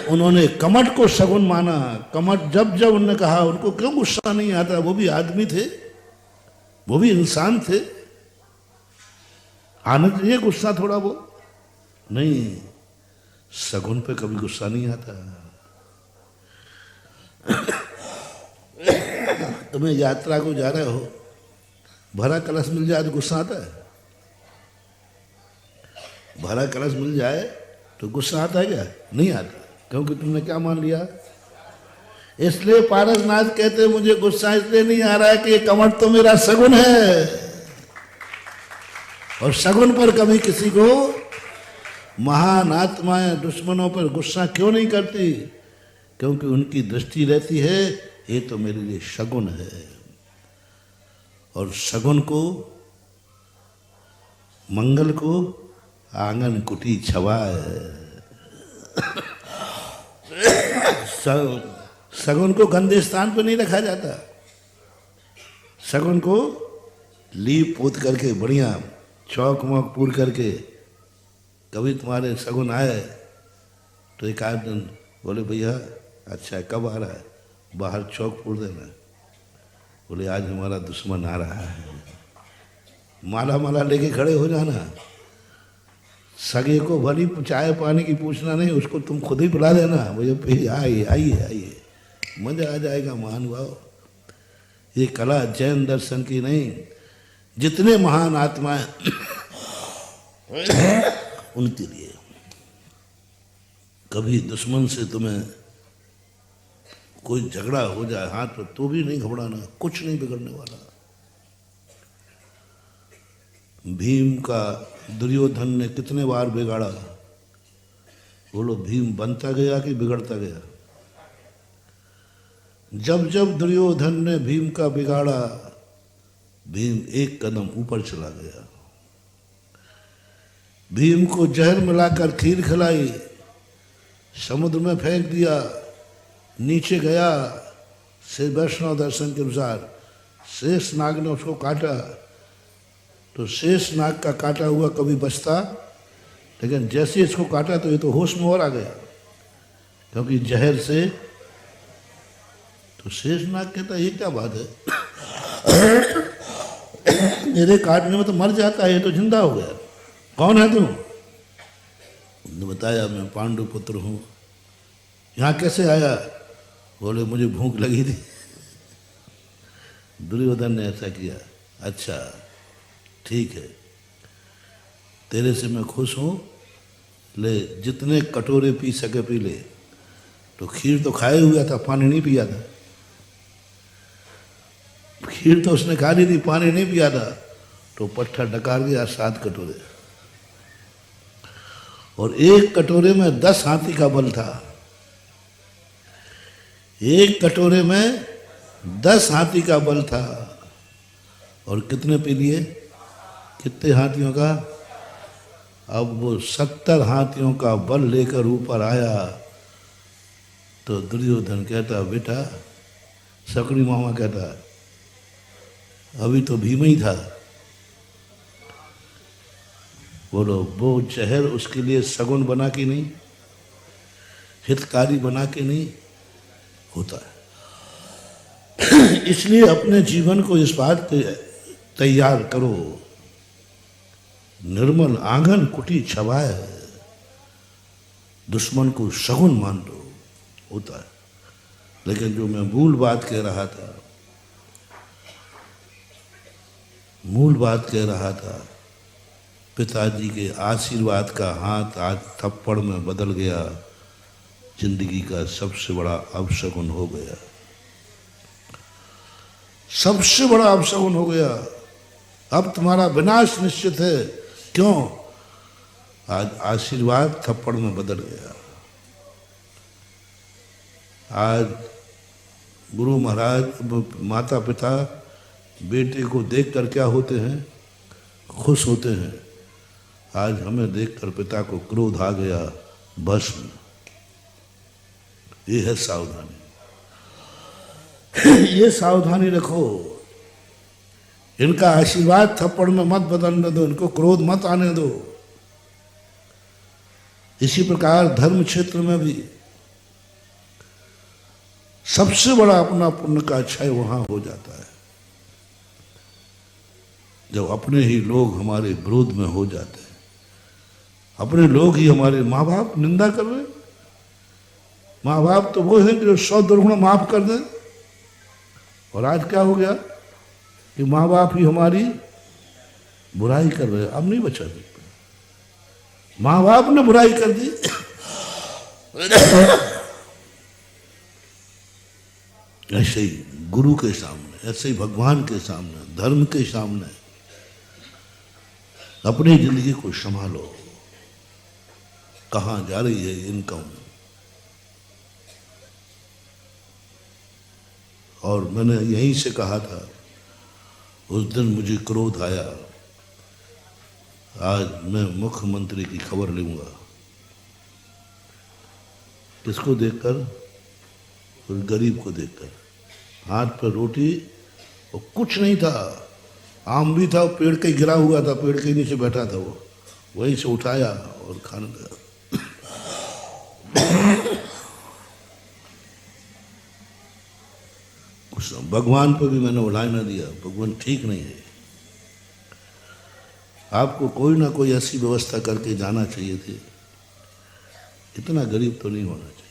उन्होंने कमठ को सगुन माना। कमठ जब जब उन्होंने कहा, उनको क्यों गुस्सा नहीं आता? वो भी आदमी थे, वो भी इंसान थे, आना चाहिए गुस्सा थोड़ा। वो नहीं, सगुन पे कभी गुस्सा नहीं आता। तुम्हें यात्रा को जा रहे हो, भरा कलश मिल जाए तो गुस्सा आता है? भरा कलश मिल जाए तो गुस्सा आता है क्या? नहीं आता, क्योंकि तुमने क्या मान लिया। इसलिए पारसनाथ कहते मुझे गुस्सा इसलिए नहीं आ रहा है कि ये कमठ तो मेरा सगुन है, और सगुन पर कभी किसी को महान आत्माएं दुश्मनों पर गुस्सा क्यों नहीं करती? क्योंकि उनकी दृष्टि रहती है ये तो मेरे लिए शगुन है, और शगुन को, मंगल को आंगन कुटी छवाए। शगुन को गंदे स्थान पर नहीं रखा जाता। शगुन को लीप पोत करके बढ़िया चौक मौक पूर करके, कभी तुम्हारे शगुन आए तो एक आध दिन बोले भैया अच्छा है, कब आ रहा है? बाहर चौक पूर देना। बोले आज हमारा दुश्मन आ रहा है। माला माला लेके खड़े हो जाना। सगे को भली चाय पानी की पूछना नहीं, उसको तुम खुद ही बुला देना। भैया आइए आइए आइए, मजा आ जाएगा। महानुभाव, ये कला जैन दर्शन की नहीं, जितने महान आत्माएं उनके लिए। कभी दुश्मन से तुम्हें कोई झगड़ा हो जाए हाथ पर तो भी नहीं घबराना, कुछ नहीं बिगड़ने वाला। भीम का दुर्योधन ने कितने बार बिगाड़ा? बोलो, भीम बनता गया कि बिगड़ता गया? जब जब दुर्योधन ने भीम का बिगाड़ा, भीम एक कदम ऊपर चला गया। भीम को जहर मिलाकर खीर खिलाई, समुद्र में फेंक दिया, नीचे गया। से वैष्णव दर्शन के अनुसार शेष नाग ने उसको काटा, तो शेष नाग का काटा हुआ कभी बचता, लेकिन जैसे इसको काटा तो ये तो होश में और आ गया, क्योंकि जहर से। तो शेष नाग कहता ये क्या बात है, मेरे काटने में तो मर जाता है, ये तो जिंदा हो गया। कौन है तुम? उसने बताया मैं पांडु पुत्र हूँ। यहाँ कैसे आया? बोले मुझे भूख लगी थी। दुर्योधन ने ऐसा किया। अच्छा ठीक है, तेरे से मैं खुश हूँ, ले जितने कटोरे पी सके पी ले। तो खीर तो खाए हुआ था, पानी नहीं पिया था। खीर तो उसने खा ली थी, पानी नहीं पिया था। तो पट्टा डकार गया 7 कटोरे, और एक कटोरे में 10 हाथी का बल था। एक कटोरे में 10 हाथी का बल था। और कितने पी लिए? कितने हाथियों का? अब वो 70 हाथियों का बल लेकर ऊपर आया। तो दुर्योधन कहता बेटा, सकड़ी मामा कहता अभी तो भीम ही था। बोलो, वो जहर उसके लिए सगुन बना के नहीं, हितकारी बना के नहीं होता है। इसलिए अपने जीवन को इस बात पे तैयार करो, निर्मल आंगन कुटी छवाए, दुश्मन को शगुन मान लो, होता है। लेकिन जो मैं मूल बात कह रहा था, पिताजी के आशीर्वाद का हाथ आज थप्पड़ में बदल गया, जिंदगी का सबसे बड़ा अपशगुन हो गया। सबसे बड़ा अपशगुन हो गया। अब तुम्हारा विनाश निश्चित है। क्यों? आज आशीर्वाद थप्पड़ में बदल गया। आज गुरु महाराज, माता पिता बेटे को देखकर क्या होते हैं? खुश होते हैं। आज हमें देखकर पिता को क्रोध आ गया, भस्म। ये है सावधानी। ये सावधानी रखो, इनका आशीर्वाद थप्पड़ में मत बदलने दो, इनको क्रोध मत आने दो। इसी प्रकार धर्म क्षेत्र में भी सबसे बड़ा अपना पुण्य का क्षय वहां हो जाता है जब अपने ही लोग हमारे विरोध में हो जाते हैं। अपने लोग ही हमारे माँ बाप निंदा कर रहे। माँ बाप तो वो हैं कि जो 100 दुर्गुण माफ कर दें, और आज क्या हो गया कि माँ बाप ही हमारी बुराई कर रहे हैं। अब नहीं बचा सकते। माँ बाप ने बुराई कर दी, ऐसे ही गुरु के सामने, ऐसे ही भगवान के सामने, धर्म के सामने अपनी जिंदगी को संभालो। कहां जा रही है इनकम? और मैंने यहीं से कहा था, उस दिन मुझे क्रोध आया, आज मैं मुख्यमंत्री की खबर लूंगा। किसको देखकर? उस गरीब को देखकर। हाथ पर रोटी और कुछ नहीं था, आम भी था, पेड़ के गिरा हुआ था, पेड़ के नीचे बैठा था, वो वहीं से उठाया और खाने लगा। भगवान पर भी मैंने उड़ाई ना दिया, भगवान ठीक नहीं है। आपको कोई ना कोई ऐसी व्यवस्था करके जाना चाहिए थी, इतना गरीब तो नहीं होना चाहिए।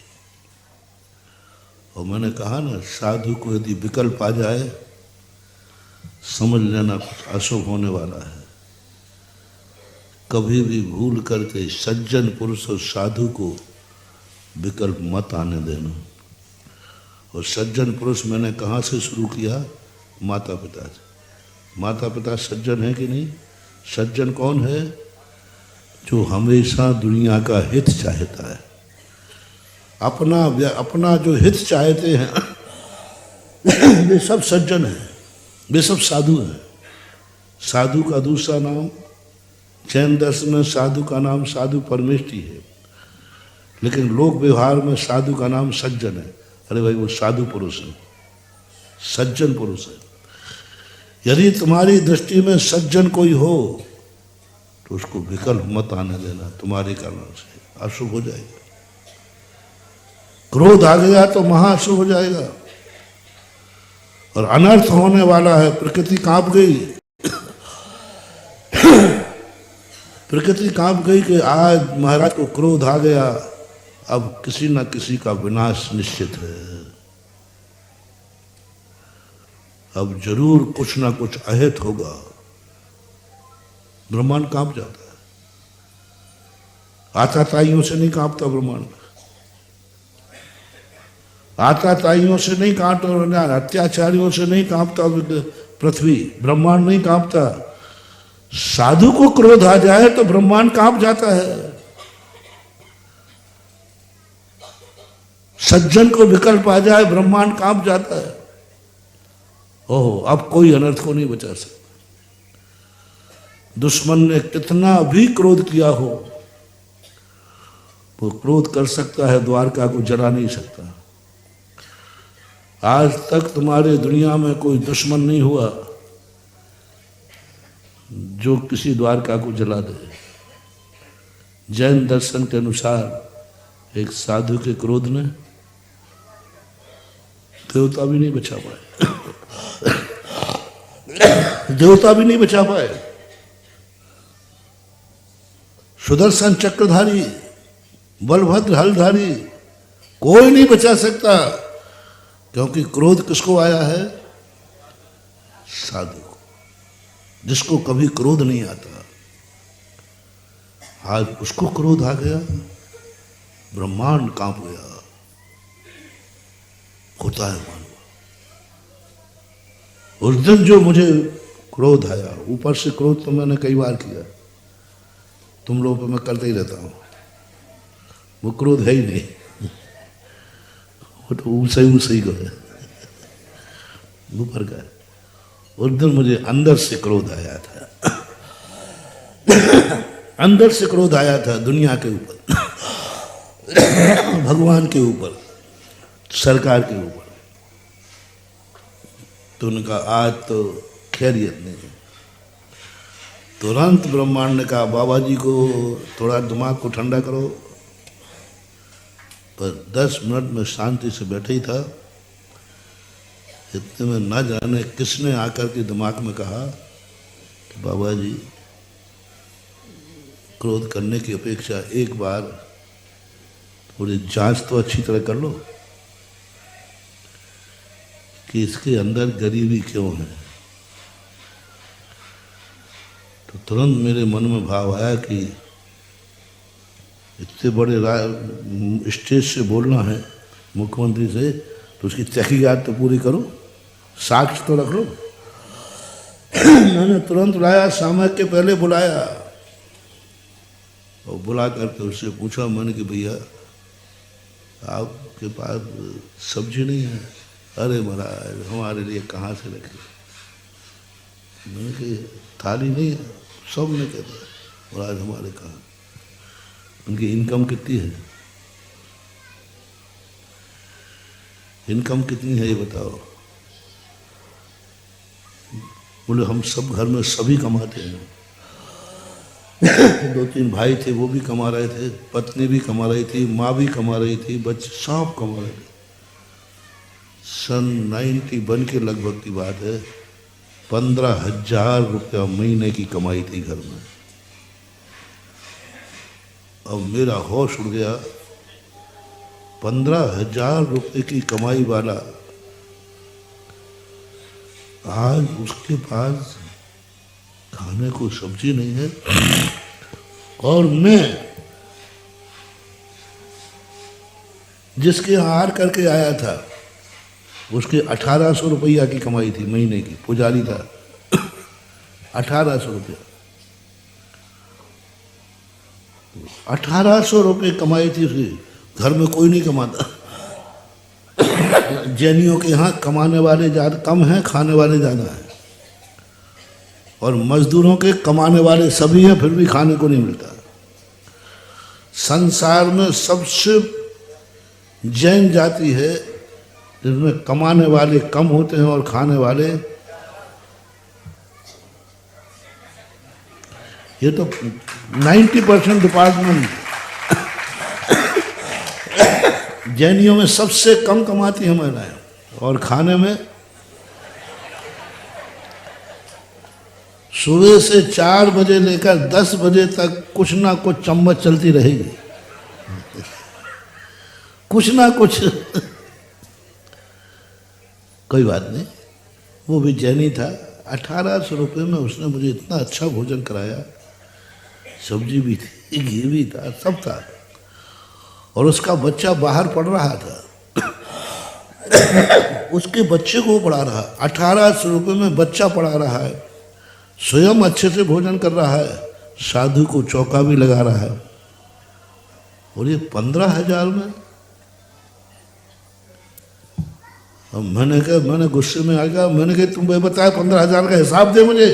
और मैंने कहा ना, साधु को यदि विकल्प आ जाए समझ लेना कुछ अशुभ होने वाला है। कभी भी भूल करके सज्जन पुरुष और साधु को विकल्प मत आने देना। और सज्जन पुरुष मैंने कहाँ से शुरू किया? माता पिता से। माता पिता सज्जन है कि नहीं? सज्जन कौन है? जो हमेशा दुनिया का हित चाहता है। अपना जो हित चाहते हैं वे सब सज्जन हैं, वे सब साधु हैं। साधु का दूसरा नाम, जैन दर्शन में साधु का नाम साधु परमेष्टि है, लेकिन लोक व्यवहार में साधु का नाम सज्जन है। अरे भाई, वो साधु पुरुष है, सज्जन पुरुष है। यदि तुम्हारी दृष्टि में सज्जन कोई हो तो उसको विकल्प मत आने देना, तुम्हारे कारण से अशुभ हो जाएगा। क्रोध आ गया तो महाअशुभ हो जाएगा और अनर्थ होने वाला है। प्रकृति कांप गई, प्रकृति कांप गई कि आज महाराज को क्रोध आ गया, अब किसी ना किसी का विनाश निश्चित है। अब जरूर कुछ ना कुछ अहित होगा। ब्रह्मांड कांप जाता है। आताताइयों से नहीं कांपता ब्रह्मांड, आताताइयों से नहीं कांपता, अत्याचारियों से नहीं कांपता पृथ्वी, ब्रह्मांड नहीं कांपता। साधु को क्रोध आ जाए तो ब्रह्मांड कांप जाता है। सज्जन को विकल्प आ जाए, ब्रह्मांड कांप जाता है। ओहो, अब कोई अनर्थ को नहीं बचा सकता। दुश्मन ने कितना भी क्रोध किया हो, वो क्रोध कर सकता है, द्वारका को जला नहीं सकता। आज तक तुम्हारे दुनिया में कोई दुश्मन नहीं हुआ जो किसी द्वारका को जला दे। जैन दर्शन के अनुसार एक साधु के क्रोध ने देवता भी नहीं बचा पाए, देवता भी नहीं बचा पाए। सुदर्शन चक्रधारी, बलभद्र हलधारी, कोई नहीं बचा सकता, क्योंकि क्रोध किसको आया है? साधु को, जिसको कभी क्रोध नहीं आता। आज उसको क्रोध आ गया, ब्रह्मांड कांप गया। होता है मानव। उस दिन जो मुझे क्रोध आया, ऊपर से क्रोध तो मैंने कई बार किया, तुम लोगों पर मैं करते ही रहता हूं, वो क्रोध है ही नहीं, वो तो ऊसई को है, ऊपर का। उस दिन मुझे अंदर से क्रोध आया था, अंदर से क्रोध आया था दुनिया के ऊपर। भगवान के ऊपर, सरकार के ऊपर। तो उनका आज तो खैरियत नहीं है। तुरंत ब्रह्मांड ने कहा बाबा जी को थोड़ा दिमाग को ठंडा करो। पर 10 मिनट में शांति से बैठे ही था, इतने में न जाने किसने आकर के दिमाग में कहा कि बाबा जी क्रोध करने की अपेक्षा एक बार थोड़ी जांच तो अच्छी तरह कर लो कि इसके अंदर गरीबी क्यों है। तो तुरंत मेरे मन में भाव आया कि इतने बड़े स्टेज से बोलना है मुख्यमंत्री से, तो उसकी तहकीकात तो पूरी करो, साक्ष्य तो रख लो। मैंने तुरंत लाया, सामयिक के पहले बुलाया और बुला करके उससे पूछा मैंने कि भैया आपके पास सब्जी नहीं है? अरे महाराज हमारे लिए कहाँ से रखे। मैंने कही थाली नहीं है, सब ने कह दिया महाराज हमारे कहाँ। उनकी इनकम कितनी है? इनकम कितनी है ये बताओ। बोले हम सब घर में सभी कमाते हैं। 2-3 भाई थे वो भी कमा रहे थे, पत्नी भी कमा रही थी, माँ भी कमा रही थी, बच्चे सब कमा रहे थे। सन 91 के लगभग की बात है। 15,000 रुपया महीने की कमाई थी घर में। अब मेरा होश उड़ गया। 15,000 रुपये की कमाई वाला आज उसके पास खाने को सब्जी नहीं है। और मैं जिसके यहाँ हार करके आया था उसके 1800 रुपया की कमाई थी महीने की, पुजारी था। 1800 रुपया, 1800 रुपये कमाई थी उसकी। घर में कोई नहीं कमाता। जैनियों के यहाँ कमाने वाले ज़्यादा कम हैं, खाने वाले ज़्यादा हैं। और मजदूरों के कमाने वाले सभी हैं, फिर भी खाने को नहीं मिलता। संसार में सबसे जैन जाति है जिसमें कमाने वाले कम होते हैं और खाने वाले, ये तो 90% डिपार्टमेंट जैनियों में सबसे कम कमाती हैं महिलाएं, और खाने में सुबह से 4 बजे लेकर 10 बजे तक कुछ ना कुछ चम्मच चलती रहेगी, कुछ ना कुछ। कोई बात नहीं, वो भी जैनी था। 1800 रुपये में उसने मुझे इतना अच्छा भोजन कराया, सब्जी भी थी, घी भी था, सब था। और उसका बच्चा बाहर पढ़ रहा था। उसके बच्चे को पढ़ा रहा। 1800 रुपये में बच्चा पढ़ा रहा है, स्वयं अच्छे से भोजन कर रहा है, साधु को चौका भी लगा रहा है। और ये 15,000 में। अब मैंने कहा, मैंने गुस्से में आ गया। मैंने कहा तुम बताया 15,000 का हिसाब दे मुझे।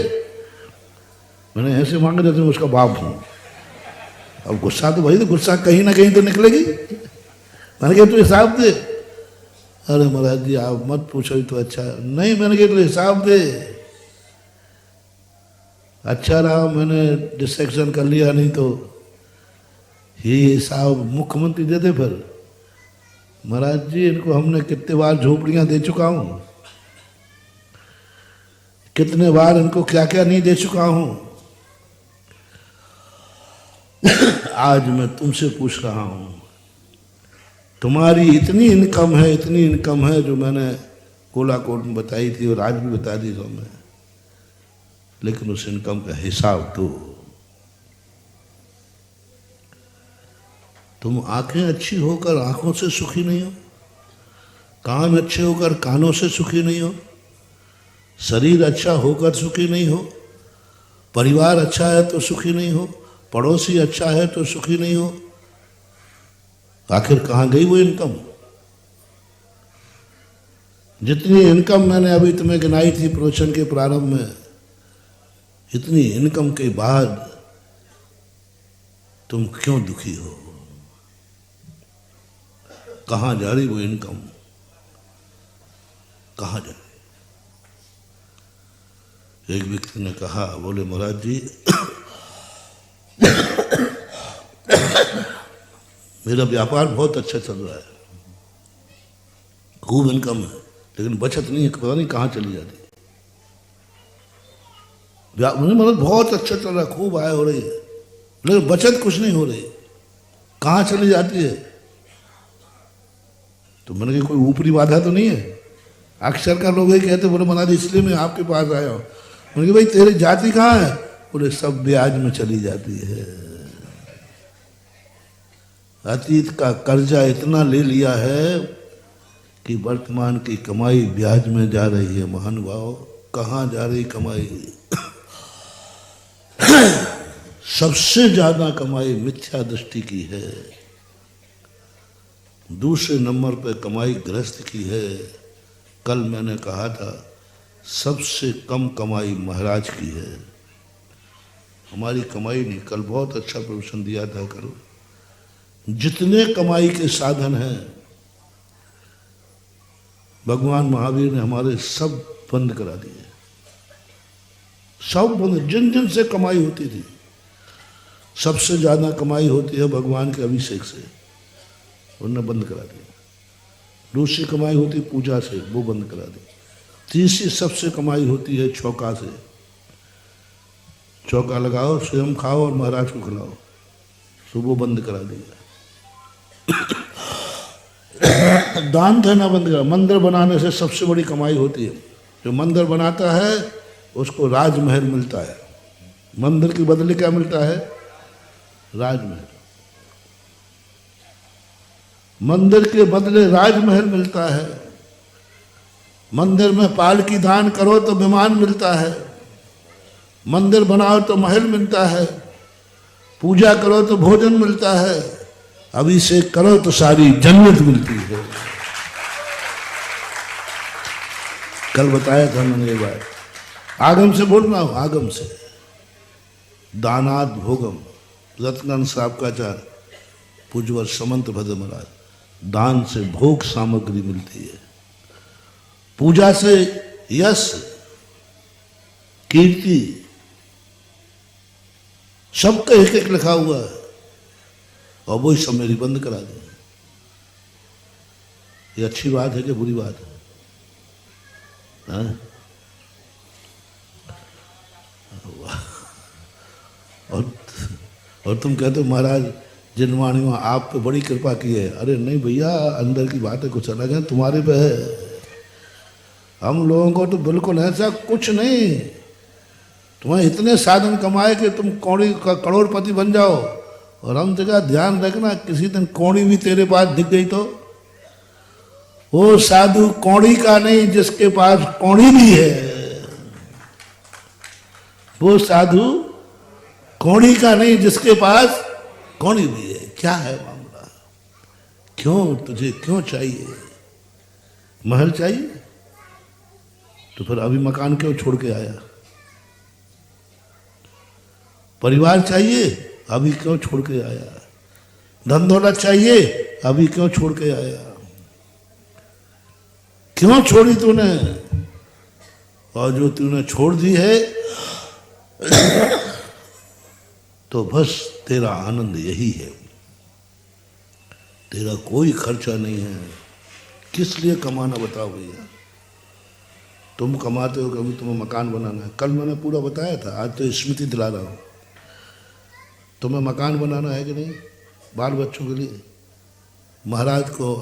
मैंने ऐसे मांगे जैसे मैं उसका बाप हूँ। अब गुस्सा तो भाई, तो गुस्सा कहीं ना कहीं तो निकलेगी। मैंने कहा तू हिसाब दे। अरे महाराज जी आप मत पूछो तो अच्छा। नहीं, मैंने कहा तू हिसाब दे। अच्छा रहा मैंने डिस्ट्रैक्शन कर लिया, नहीं तो ये हिसाब मुख्यमंत्री देते। फिर महाराज जी इनको हमने कितने बार झोपड़ियां दे चुका हूं, कितने बार इनको क्या क्या नहीं दे चुका हूं। आज मैं तुमसे पूछ रहा हूं, तुम्हारी इतनी इनकम है, इतनी इनकम है जो मैंने कोलाकोट में बताई थी और आज भी बता दी तो मैं, लेकिन उस इनकम का हिसाब दो। तुम आंखें अच्छी होकर आंखों से सुखी नहीं हो, कान अच्छे होकर कानों से सुखी नहीं हो, शरीर अच्छा होकर सुखी नहीं हो, परिवार अच्छा है तो सुखी नहीं हो, पड़ोसी अच्छा है तो सुखी नहीं हो। आखिर कहाँ गई वो इनकम? जितनी इनकम मैंने अभी तुम्हें गिनाई थी प्रवचन के प्रारंभ में, इतनी इनकम के बाद तुम क्यों दुखी हो? कहाँ जा रही वो इनकम, कहाँ जा रही। एक व्यक्ति ने कहा, बोले महाराज जी मेरा व्यापार बहुत अच्छा चल रहा है, खूब इनकम है, लेकिन बचत नहीं है, पता नहीं कहाँ चली जाती है। मतलब बहुत अच्छा चल रहा है, खूब आय हो रही है, लेकिन बचत कुछ नहीं हो रही, कहाँ चली जाती है। तो मैंने कहा कोई ऊपरी बाधा तो नहीं है। अक्सर का लोग ये कहते, बोले महाराज इसलिए मैं आपके पास आया हूँ। मैंने कहा भाई तेरी जाति कहाँ है? बोले सब ब्याज में चली जाती है। अतीत का कर्जा इतना ले लिया है कि वर्तमान की कमाई ब्याज में जा रही है। महानुभाव, कहाँ जा रही कमाई? सबसे ज्यादा कमाई मिथ्या दृष्टि की है। दूसरे नंबर पर कमाई गृहस्थ की है। कल मैंने कहा था सबसे कम कमाई महाराज की है। हमारी कमाई नहीं। कल बहुत अच्छा प्रवचन दिया था। करो जितने कमाई के साधन हैं भगवान महावीर ने हमारे सब बंद करा दिए, सब बंद। जिन जिन से कमाई होती थी, सबसे ज्यादा कमाई होती है भगवान के अभिषेक से, उन्होंने बंद करा दिया। दूसरी कमाई होती पूजा से, वो बंद करा दी। तीसरी सबसे कमाई होती है चौका से। चौका लगाओ, स्वयं खाओ और महाराज को खिलाओ, तो वो बंद करा दिया। दान देना बंद करा। मंदिर बनाने से सबसे बड़ी कमाई होती है। जो मंदिर बनाता है उसको राजमहल मिलता है। मंदिर के बदले क्या मिलता है? राजमहल। मंदिर के बदले राजमहल मिलता है। मंदिर में पालकी दान करो तो विमान मिलता है। मंदिर बनाओ तो महल मिलता है। पूजा करो तो भोजन मिलता है। अभिषेक करो तो सारी जन्नत मिलती है। कल बताया था मैंने ये बात। आगम से बोल रहा हूं, आगम से। दानाद भोगम। रत्नानंद साहब का आचार्य पूज्यवर समंत भद्र महाराज, दान से भोग सामग्री मिलती है। पूजा से यश, कीर्ति, सबका एक एक लिखा हुआ है, और वही सब मेरी बंद करा दी। ये अच्छी बात है कि बुरी बात है? और तुम कहते हो महाराज जिनवाणी आप पे बड़ी कृपा की है। अरे नहीं भैया, अंदर की बातें कुछ अलग है, तुम्हारे पे है। हम लोगों को तो बिल्कुल ऐसा कुछ नहीं। तुम्हें इतने साधन कमाए कि तुम करोड़पति बन जाओ, और हम जगह ध्यान रखना किसी दिन कौड़ी भी तेरे पास दिख गई तो वो साधु कौड़ी का नहीं जिसके पास कौड़ी भी है। वो साधु कौड़ी का नहीं जिसके पास कौड़ी भी है। क्या है मामला? क्यों तुझे क्यों चाहिए? महल चाहिए तो फिर अभी मकान क्यों छोड़ के आया? परिवार चाहिए, अभी क्यों छोड़ के आया? धन दौलत चाहिए, अभी क्यों छोड़ के आया? क्यों छोड़ी तूने? और जो तूने छोड़ दी है तो बस तेरा आनंद यही है। तेरा कोई खर्चा नहीं है। किस लिए कमाना बताओ भैया? तुम कमाते हो कभी तुम्हें मकान बनाना है। कल मैंने पूरा बताया था, आज तो स्मृति दिला रहा हूं। तुम्हें मकान बनाना है कि नहीं? बाल बच्चों के लिए। महाराज को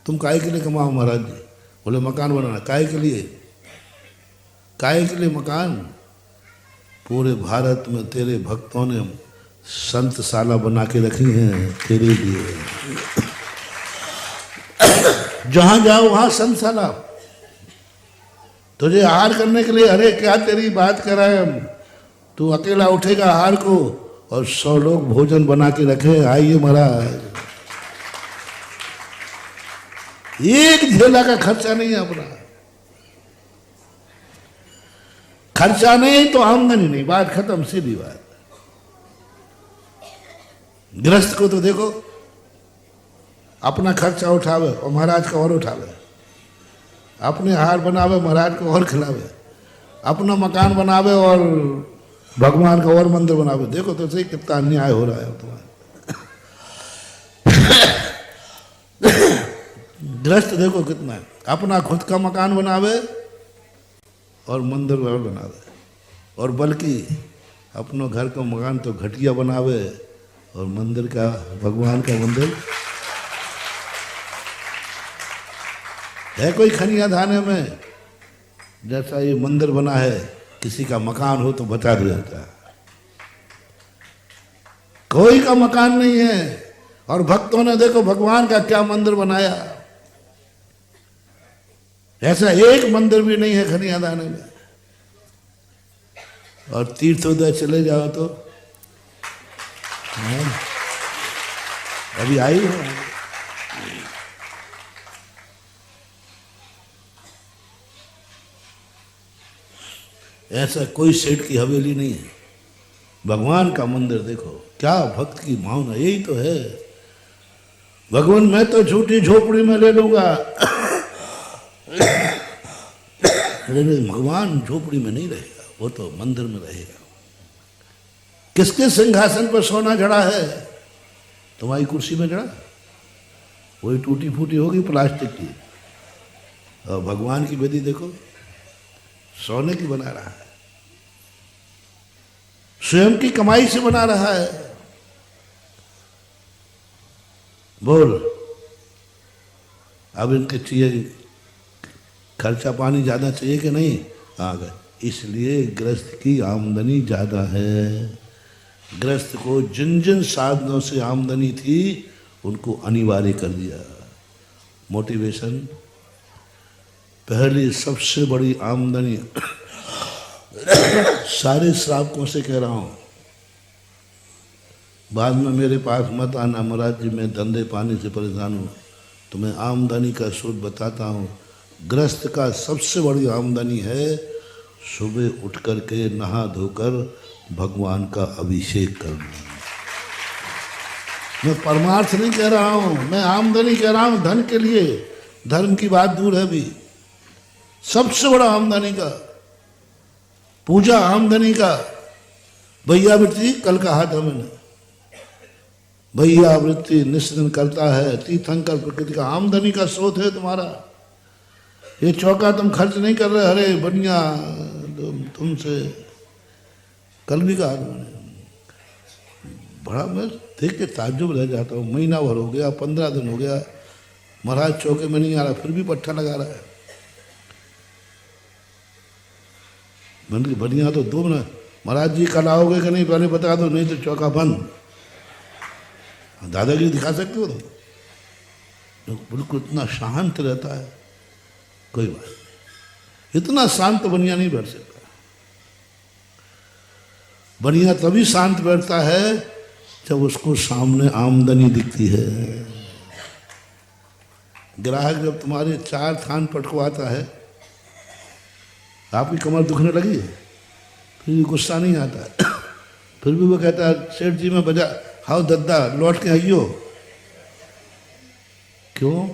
तुम काहे के लिए कमाओ महाराज जी? बोले मकान बनाना। काहे के लिए? काहे के लिए मकान? पूरे भारत में तेरे भक्तों ने संतशाला बना के रखी हैं तेरे लिए। जहां जाओ वहां संतशाला। तुझे आहार करने के लिए, अरे क्या तेरी बात कर रहा है हम? तू अकेला उठेगा आहार को और 100 लोग भोजन बना के रखे। आइए महाराज। एक झेला का खर्चा नहीं है अपना। खर्चा नहीं तो आमदनी नहीं, बात खत्म, सीधी बात। गृहस्थ को तो देखो, अपना खर्चा उठावे और महाराज का और उठावे, अपने हार बनावे महाराज को और खिलावे, अपना मकान बनावे और भगवान का और मंदिर बनावे। देखो तो सही कितना अन्याय हो रहा है तुम्हारा। गृहस्थ देखो कितना है, अपना खुद का मकान बनावे और मंदिर और बनावे, और बल्कि अपनों घर का मकान तो घटिया बनावे और मंदिर का, भगवान का मंदिर है कोई खनिया धाने में जैसा ये मंदिर बना है, किसी का मकान हो तो बता दिया जाता है। कोई का मकान नहीं है, और भक्तों ने देखो भगवान का क्या मंदिर बनाया। ऐसा एक मंदिर भी नहीं है खनिया दाने में। और तीर्थोदय चले जाओ तो अभी आई हो, ऐसा कोई सेठ की हवेली नहीं है। भगवान का मंदिर देखो, क्या भक्त की भावना, यही तो है। भगवान मैं तो छोटी झोपड़ी में ले लूंगा, लेकिन भगवान झोपड़ी में नहीं रहेगा, वो तो मंदिर में रहेगा। किसके सिंहासन पर सोना जड़ा है? तुम्हारी कुर्सी में जड़ा, वही टूटी फूटी होगी प्लास्टिक की। और भगवान की वेदी देखो, सोने की बना रहा है, स्वयं की कमाई से बना रहा है। बोल, अब इनके चाहिए खर्चा पानी ज्यादा चाहिए कि नहीं? आ गए, इसलिए गृहस्थ की आमदनी ज्यादा है। गृहस्थ को जिन जिन साधनों से आमदनी थी उनको अनिवार्य कर दिया। मोटिवेशन, पहली सबसे बड़ी आमदनी सारे श्रावकों से कह रहा हूं, बाद में मेरे पास मत आना महाराज जी मैं धंधे पानी से परेशान हूँ, तो मैं आमदनी का स्रोत बताता हूँ। गृहस्थ का सबसे बड़ी आमदनी है सुबह उठ करके नहा धोकर भगवान का अभिषेक करना। मैं परमार्थ नहीं कह रहा हूँ, मैं आमदनी कह रहा हूँ धन के लिए। धर्म की बात दूर है भी, सबसे बड़ा आमदनी का, पूजा आमदनी का। भैया वृत्ति कल कहा था मैंने, भैया वृत्ति निस्दिन करता है, तीर्थंकर प्रकृति का आमदनी का स्रोत है तुम्हारा। ये चौका तुम खर्च नहीं कर रहे, अरे बढ़िया तुमसे कल भी कहा मैंने, बड़ा मैं देख के ताज्जुब रह जाता हूँ। महीना भर हो गया, 15 दिन हो गया, महाराज चौके में नहीं आ रहा, फिर भी पट्टा लगा रहा है। मैंने बढ़िया तो 2 मिनट, महाराज जी कल आओगे कि नहीं पहले बता दो, नहीं तो चौका बंद। दादागिरी दिखा सकते हो तो बिल्कुल इतना शांत रहता है, कोई बात नहीं। इतना शांत बनिया नहीं बैठ सकता। बनिया तभी शांत बैठता है जब उसको सामने आमदनी दिखती है। ग्राहक जब तुम्हारे 4 थान पटकवाता है, आपकी कमर दुखने लगी है, फिर भी गुस्सा नहीं आता है। फिर भी वो कहता है सेठ जी मैं बजा हाउ दद्दा लौट के आइयो। क्यों?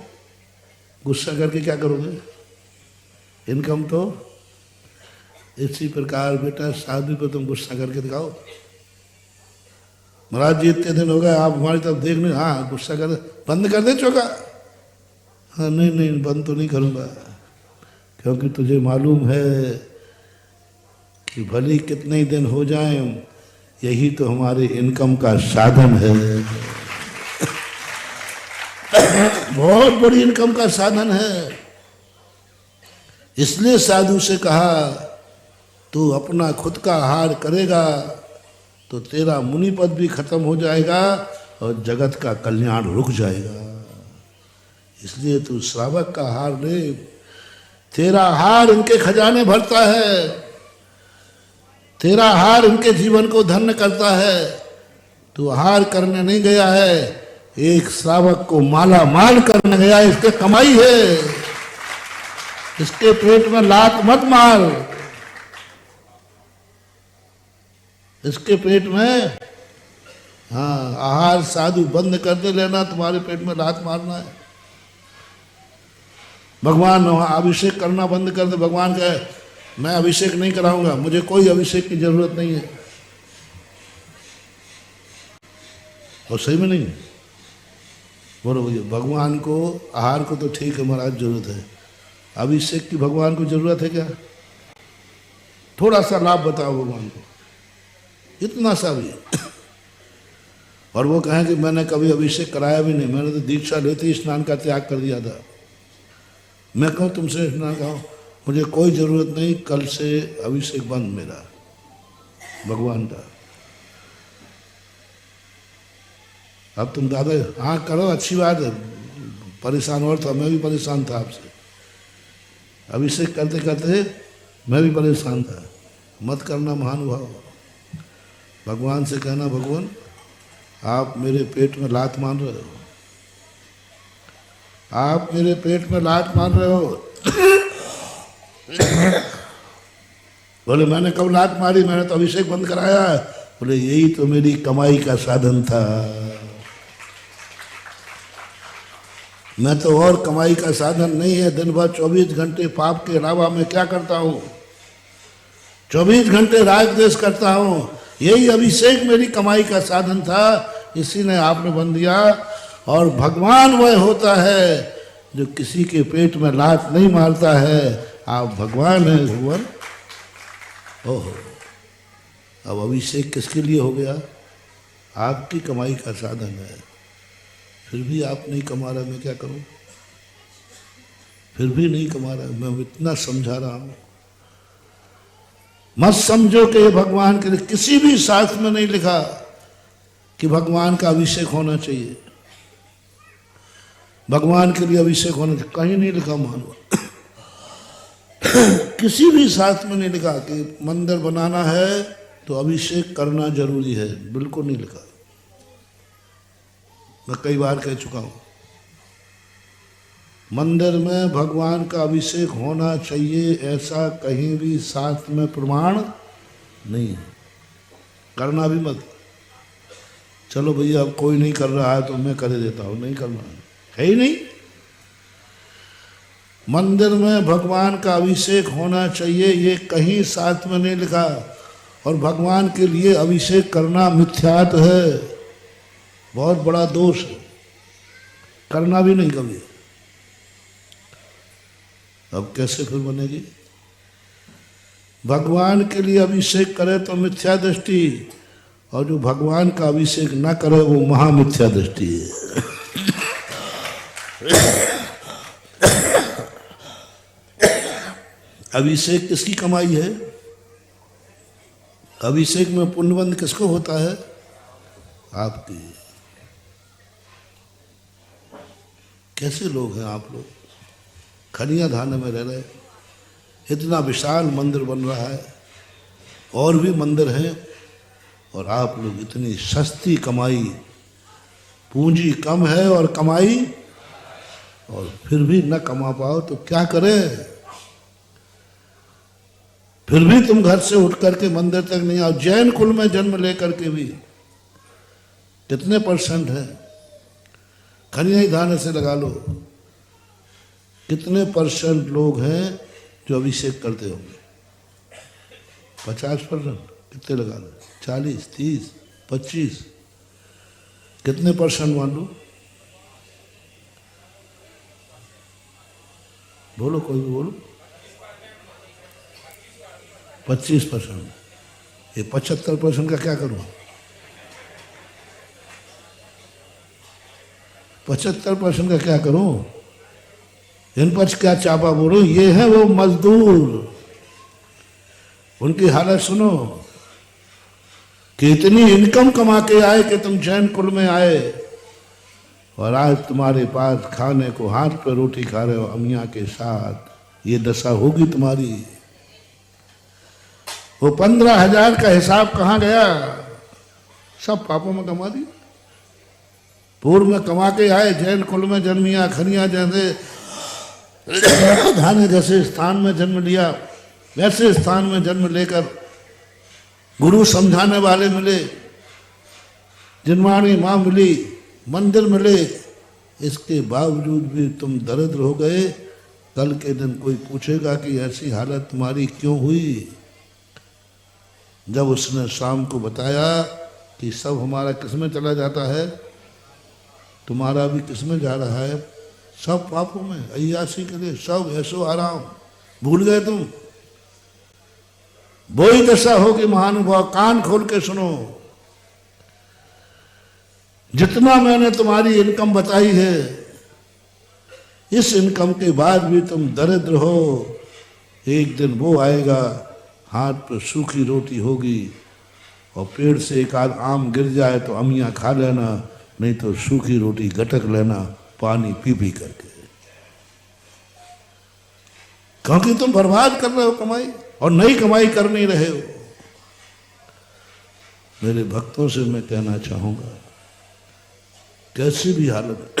गुस्सा करके क्या करोगे? इनकम तो इसी प्रकार बेटा शादी पे तुम गुस्सा करके दिखाओ। महाराज जी इतने दिन हो गए आप हमारी तरफ देख नहीं, हाँ गुस्सा कर, बंद कर दे चौका। हाँ नहीं नहीं बंद तो नहीं करूँगा, क्योंकि तुझे मालूम है कि भले कितने ही दिन हो जाएं, यही तो हमारे इनकम का साधन है। बहुत बड़ी इनकम का साधन है। इसलिए साधु से कहा तू अपना खुद का आहार करेगा तो तेरा मुनि पद भी खत्म हो जाएगा और जगत का कल्याण रुक जाएगा। इसलिए तू श्रावक का आहार ले, तेरा आहार इनके खजाने भरता है, तेरा आहार इनके जीवन को धन्य करता है। तू आहार करने नहीं गया है, एक श्रावक को माला माल करने गया, इसके कमाई है। इसके पेट में लात मत मार, इसके पेट में हाँ, आहार साधु बंद कर दे लेना, तुम्हारे पेट में लात मारना है। भगवान वहाँ अभिषेक करना बंद कर दे, भगवान कहे मैं अभिषेक नहीं कराऊंगा, मुझे कोई अभिषेक की जरूरत नहीं है। और सही में नहीं, बोलो भैया, भगवान को आहार को तो ठीक है महाराज जरूरत है, अभिषेक की भगवान को जरूरत है क्या? थोड़ा सा लाभ बताओ भगवान को, इतना सा भी। और वो कहें कि मैंने कभी अभिषेक कराया भी नहीं, मैंने तो दीक्षा लेते ही स्नान का त्याग कर दिया था। मैं कहूँ तुमसे स्नान का, मुझे कोई जरूरत नहीं, कल से अभिषेक बंद मेरा भगवान का। अब तुम दादा हाँ करो, अच्छी बात है, परेशान और था, मैं भी परेशान था आपसे, अभिषेक करते करते मैं भी परेशान था। मत करना महानुभाव, भगवान से कहना भगवान आप मेरे पेट में लात मार रहे हो, आप मेरे पेट में लात मार रहे हो। बोले मैंने कब लात मारी, मैंने तो अभिषेक बंद कराया। बोले यही तो मेरी कमाई का साधन था, मैं तो और कमाई का साधन नहीं है। दिन भर 24 घंटे पाप के अलावा मैं क्या करता हूँ, 24 घंटे राग द्वेष करता हूँ, यही अभिषेक मेरी कमाई का साधन था, इसी ने आपने बंद दिया। और भगवान वह होता है जो किसी के पेट में लात नहीं मारता है। आप भगवान हैं भगवान। ओहो, अब अभिषेक किसके लिए हो गया? आपकी कमाई का साधन है, फिर भी आप नहीं कमा रहा, मैं क्या करूं? फिर भी नहीं कमा रहा, मैं इतना समझा रहा हूं। मत समझो कि ये भगवान के लिए, किसी भी शास्त्र में नहीं लिखा कि भगवान का अभिषेक होना चाहिए, भगवान के लिए अभिषेक होना चाहिए, कहीं नहीं लिखा मानो। किसी भी शास्त्र में नहीं लिखा कि मंदिर बनाना है तो अभिषेक करना जरूरी है, बिल्कुल नहीं लिखा। मैं कई बार कह चुका हूं, मंदिर में भगवान का अभिषेक होना चाहिए, ऐसा कहीं भी शास्त्र में प्रमाण नहीं है। करना भी मत। चलो भैया अब कोई नहीं कर रहा है तो मैं कर देता हूं, नहीं करना है ही नहीं। मंदिर में भगवान का अभिषेक होना चाहिए, ये कहीं शास्त्र में नहीं लिखा। और भगवान के लिए अभिषेक करना मिथ्यात्व है, बहुत बड़ा दोष है, करना भी नहीं कभी। अब कैसे फिर बनेगी? भगवान के लिए अभिषेक करे तो मिथ्या दृष्टि, और जो भगवान का अभिषेक ना करे वो महामिथ्या दृष्टि है। अभिषेक किसकी कमाई है? अभिषेक में पुण्यबंध किसको होता है? आपकी। कैसे लोग हैं आप लोग? खनिया धाने में रह रहे, इतना विशाल मंदिर बन रहा है, और भी मंदिर हैं, और आप लोग इतनी सस्ती कमाई, पूंजी कम है और कमाई, और फिर भी न कमा पाओ तो क्या करें? फिर भी तुम घर से उठ करके मंदिर तक नहीं आओ। जैन कुल में जन्म लेकर के भी कितने % है? खनिया ही धाने से लगा लो, कितने % लोग हैं जो अभिषेक करते होंगे? 50%? कितने लगा लो? 40, 30, 25, कितने % मान लो? बोलो, कोई भी बोलो। 25%। ये 75% का क्या करूं? 75% का क्या करूं? इन पर क्या चापा बोलूं? ये है वो मजदूर, उनकी हालत सुनो कि इतनी इनकम कमा के आए कि तुम जैन कुल में आए, और आज तुम्हारे पास खाने को हाथ पे रोटी खा रहे हो अमिया के साथ। ये दशा होगी तुम्हारी। वो 15,000 का हिसाब कहाँ गया? सब पापों में कमा दिया। पूर्व में कमा के आए, जैन कुल में जन्मिया, खनिया जैसे धाने जैसे स्थान में जन्म लिया, वैसे स्थान में जन्म लेकर गुरु समझाने वाले मिले, जिनवाणी माँ मिली, मंदिर मिले, इसके बावजूद भी तुम दरिद्र हो गए। कल के दिन कोई पूछेगा कि ऐसी हालत तुम्हारी क्यों हुई? जब उसने शाम को बताया कि सब हमारा किसमें चला जाता है, तुम्हारा भी किसमें जा रहा है, सब पापों में, अय्यासी के लिए, सब ऐसो आराम, भूल गए तुम। वही दशा होगी महानुभाव, कान खोल के सुनो। जितना मैंने तुम्हारी इनकम बताई है, इस इनकम के बाद भी तुम दरिद्र हो। एक दिन वो आएगा, हाथ पर सूखी रोटी होगी और पेड़ से एक आध आम गिर जाए तो अमियाँ खा लेना, नहीं तो सूखी रोटी गटक लेना पानी पी पी करके। क्योंकि तुम बर्बाद कर रहे हो कमाई, और नई कमाई कर नहीं रहे हो। मेरे भक्तों से मैं कहना चाहूंगा, कैसी भी हालत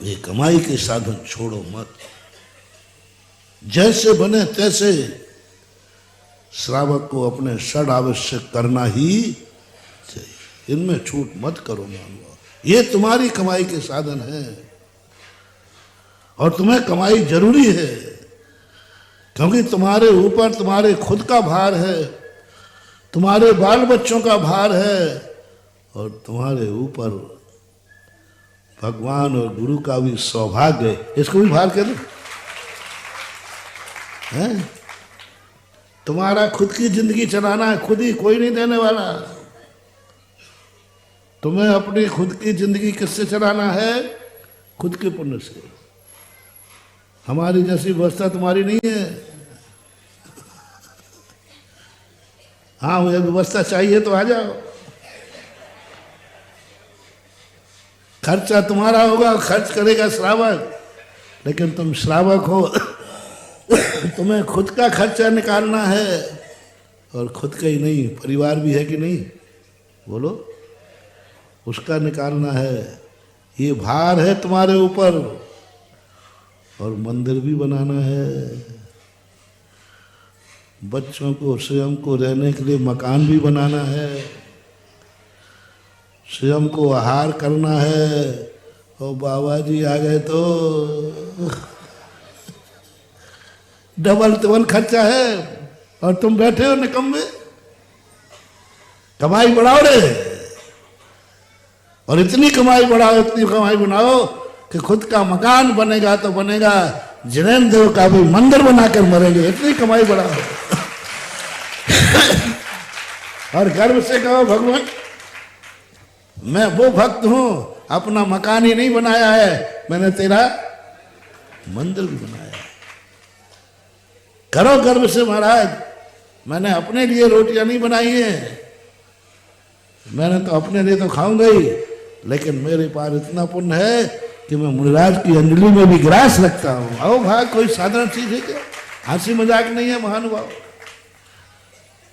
ये कमाई के साधन छोड़ो मत। जैसे बने तैसे श्रावक को अपने षड आवश्यक करना ही चाहिए। इनमें छूट मत करो मानव। ये तुम्हारी कमाई के साधन है और तुम्हें कमाई जरूरी है, क्योंकि तुम्हारे ऊपर तुम्हारे खुद का भार है, तुम्हारे बाल बच्चों का भार है, और तुम्हारे ऊपर भगवान और गुरु का भी सौभाग्य है। इसको भी भार कह लो है। तुम्हारा खुद की जिंदगी चलाना है, खुद ही, कोई नहीं देने वाला। तुम्हें अपनी खुद की जिंदगी किससे चलाना है? खुद के पुण्य से। हमारी जैसी व्यवस्था तुम्हारी नहीं है। हाँ, मुझे व्यवस्था चाहिए तो आ जाओ। खर्चा तुम्हारा होगा, खर्च करेगा श्रावक, लेकिन तुम श्रावक हो तुम्हें खुद का खर्चा निकालना है, और खुद का ही नहीं, परिवार भी है कि नहीं, बोलो, उसका निकालना है। ये भार है तुम्हारे ऊपर। और मंदिर भी बनाना है, बच्चों को, स्वयं को रहने के लिए मकान भी बनाना है, स्वयं को आहार करना है। और बाबा जी आ गए तो डबल डबल खर्चा है, और तुम बैठे हो निकम्मे। कमाई बढ़ाओ रे, और इतनी कमाई बढ़ाओ, इतनी कमाई बनाओ कि खुद का मकान बनेगा तो बनेगा, जिनेंद्र देव का भी मंदिर बनाकर मरेंगे। इतनी कमाई बढ़ाओ और गर्व से कहो, भगवान मैं वो भक्त हूं, अपना मकान ही नहीं बनाया है, मैंने तेरा मंदिर भी बनाया है। करो गर्व से, महाराज मैंने अपने लिए रोटियां नहीं बनाई हैं, मैंने तो अपने लिए तो खाऊंगा ही, लेकिन मेरे पास इतना पुण्य है कि मैं मुनिराज की अंजलि में भी ग्रास रखता हूं। आओ भाग, कोई साधारण चीज है क्या? हंसी मजाक नहीं है महानुभाव।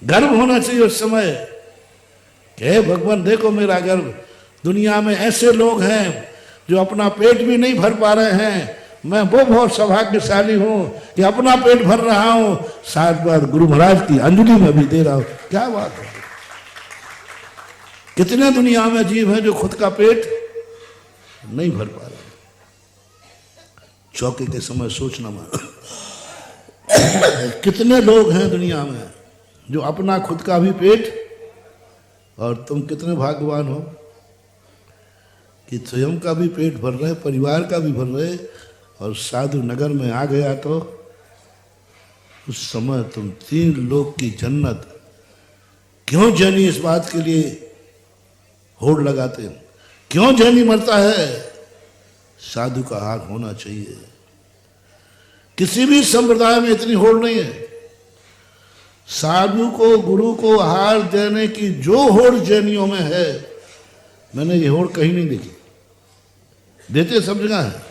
गर्व होना चाहिए उस समय कि हे भगवान देखो मेरा गर्व। दुनिया में ऐसे लोग हैं जो अपना पेट भी नहीं भर पा रहे हैं, मैं वो बहुत सौभाग्यशाली हूं कि अपना पेट भर रहा हूं, साथ बार गुरु महाराज की अंजलि में भी दे रहा हूं। क्या बात है। कितने दुनिया में जीव हैं जो खुद का पेट नहीं भर पा रहे। चौके के समय सोचना मान कितने लोग हैं दुनिया में जो अपना खुद का भी पेट, और तुम कितने भाग्यवान हो कि स्वयं का भी पेट भर रहे, परिवार का भी भर रहे। और साधु नगर में आ गया तो उस समय तुम 3 लोक की जन्नत। क्यों जैनी इस बात के लिए होड़ लगाते हैं? क्यों जैनी मरता है? साधु का हार होना चाहिए। किसी भी संप्रदाय में इतनी होड़ नहीं है। साधु को, गुरु को आहार देने की जो होड़ जैनियों में है, मैंने ये होड़ कहीं नहीं देखी। देते सब जगह है,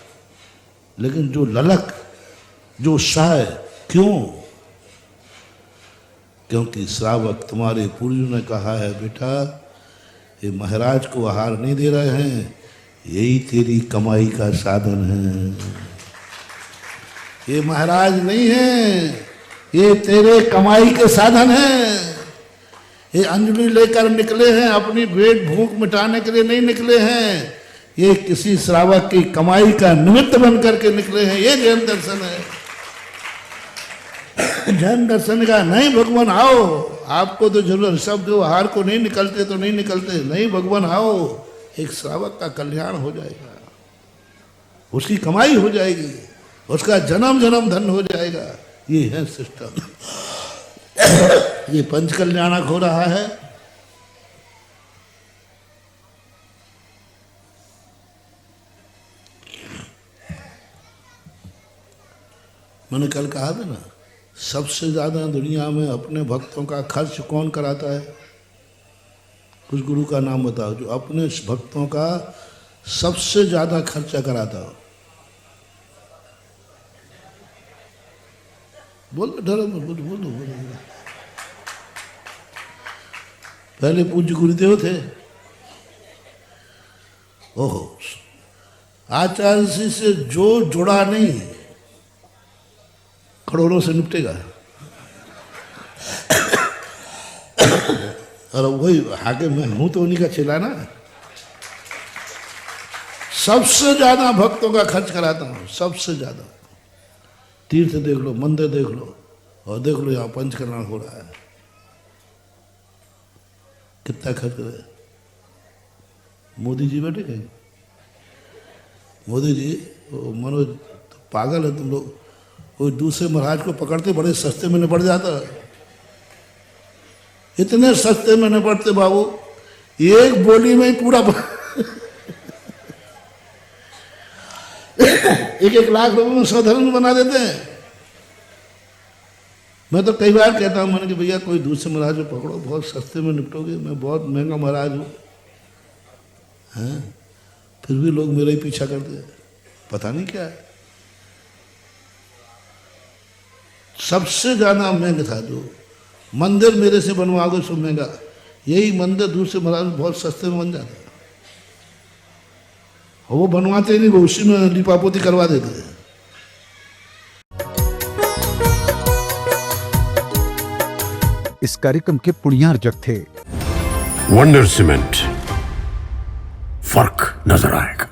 लेकिन जो ललक, जो उत्साह, क्यों? क्योंकि श्रावक तुम्हारे पूर्वजों ने कहा है, बेटा ये महाराज को आहार नहीं दे रहे हैं, यही तेरी कमाई का साधन है। ये महाराज नहीं है, ये तेरे कमाई के साधन है। ये अंजलि लेकर निकले हैं, अपनी पेट भूख मिटाने के लिए नहीं निकले हैं, ये किसी श्रावक की कमाई का निमित्त बन करके निकले हैं। ये जैन दर्शन है। जैन दर्शन का नहीं भगवान आओ, आपको तो जरूरत, सब जो हार को नहीं निकलते तो नहीं निकलते, नहीं भगवान आओ, एक श्रावक का कल्याण हो जाएगा, उसकी कमाई हो जाएगी, उसका जन्म जन्म धन हो जाएगा। ये है सिस्टम। ये पंच कल्याणक हो रहा है। मैंने कल कहा था ना, सबसे ज्यादा दुनिया में अपने भक्तों का खर्च कौन कराता है? कुछ गुरु का नाम बताओ जो अपने भक्तों का सबसे ज्यादा खर्चा कराता हो। बोलो डरो मत, बोलो बोलो बोलो। पहले पूज्य गुरुदेव थे, ओहो, आचार्य जी से जो जुड़ा नहीं करोड़ों से निपटेगा। और वही आगे मैं हूं तो उन्हीं का चेला ना। सबसे ज्यादा भक्तों का खर्च कराता हूं, सबसे ज्यादा। तीर्थ देख लो, मंदिर देख लो, और देख लो यहाँ पंच कल्याण हो रहा है, कितना खर्च करे। मोदी जी बैठे कहीं, मोदी जी मनोज तो पागल है तुम लोग, कोई दूसरे महाराज को पकड़ते बड़े सस्ते में निपट जाता है। इतने सस्ते में निपटते बाबू, एक बोली में ही पूरा एक एक लाख रुपए में साधारण बना देते हैं। मैं तो कई बार कहता हूं, मैंने कि भैया कोई दूसरे महाराज को पकड़ो, बहुत सस्ते में निपटोगे, मैं बहुत महंगा महाराज हूं। हैं? फिर भी लोग मेरा ही पीछा करते हैं, पता नहीं क्या है। सबसे ज्यादा महंगा था जो मंदिर मेरे से बनवाओगे सो महंगा, यही मंदिर दूसरे महाराज में बहुत सस्ते में बन जाता है। और वो बनवाते ही नहीं, वो उसी में लिपापोती करवा देते हैं। इस कार्यक्रम के पुण्यार्जक थे वंडर सीमेंट, फर्क नजर आएगा।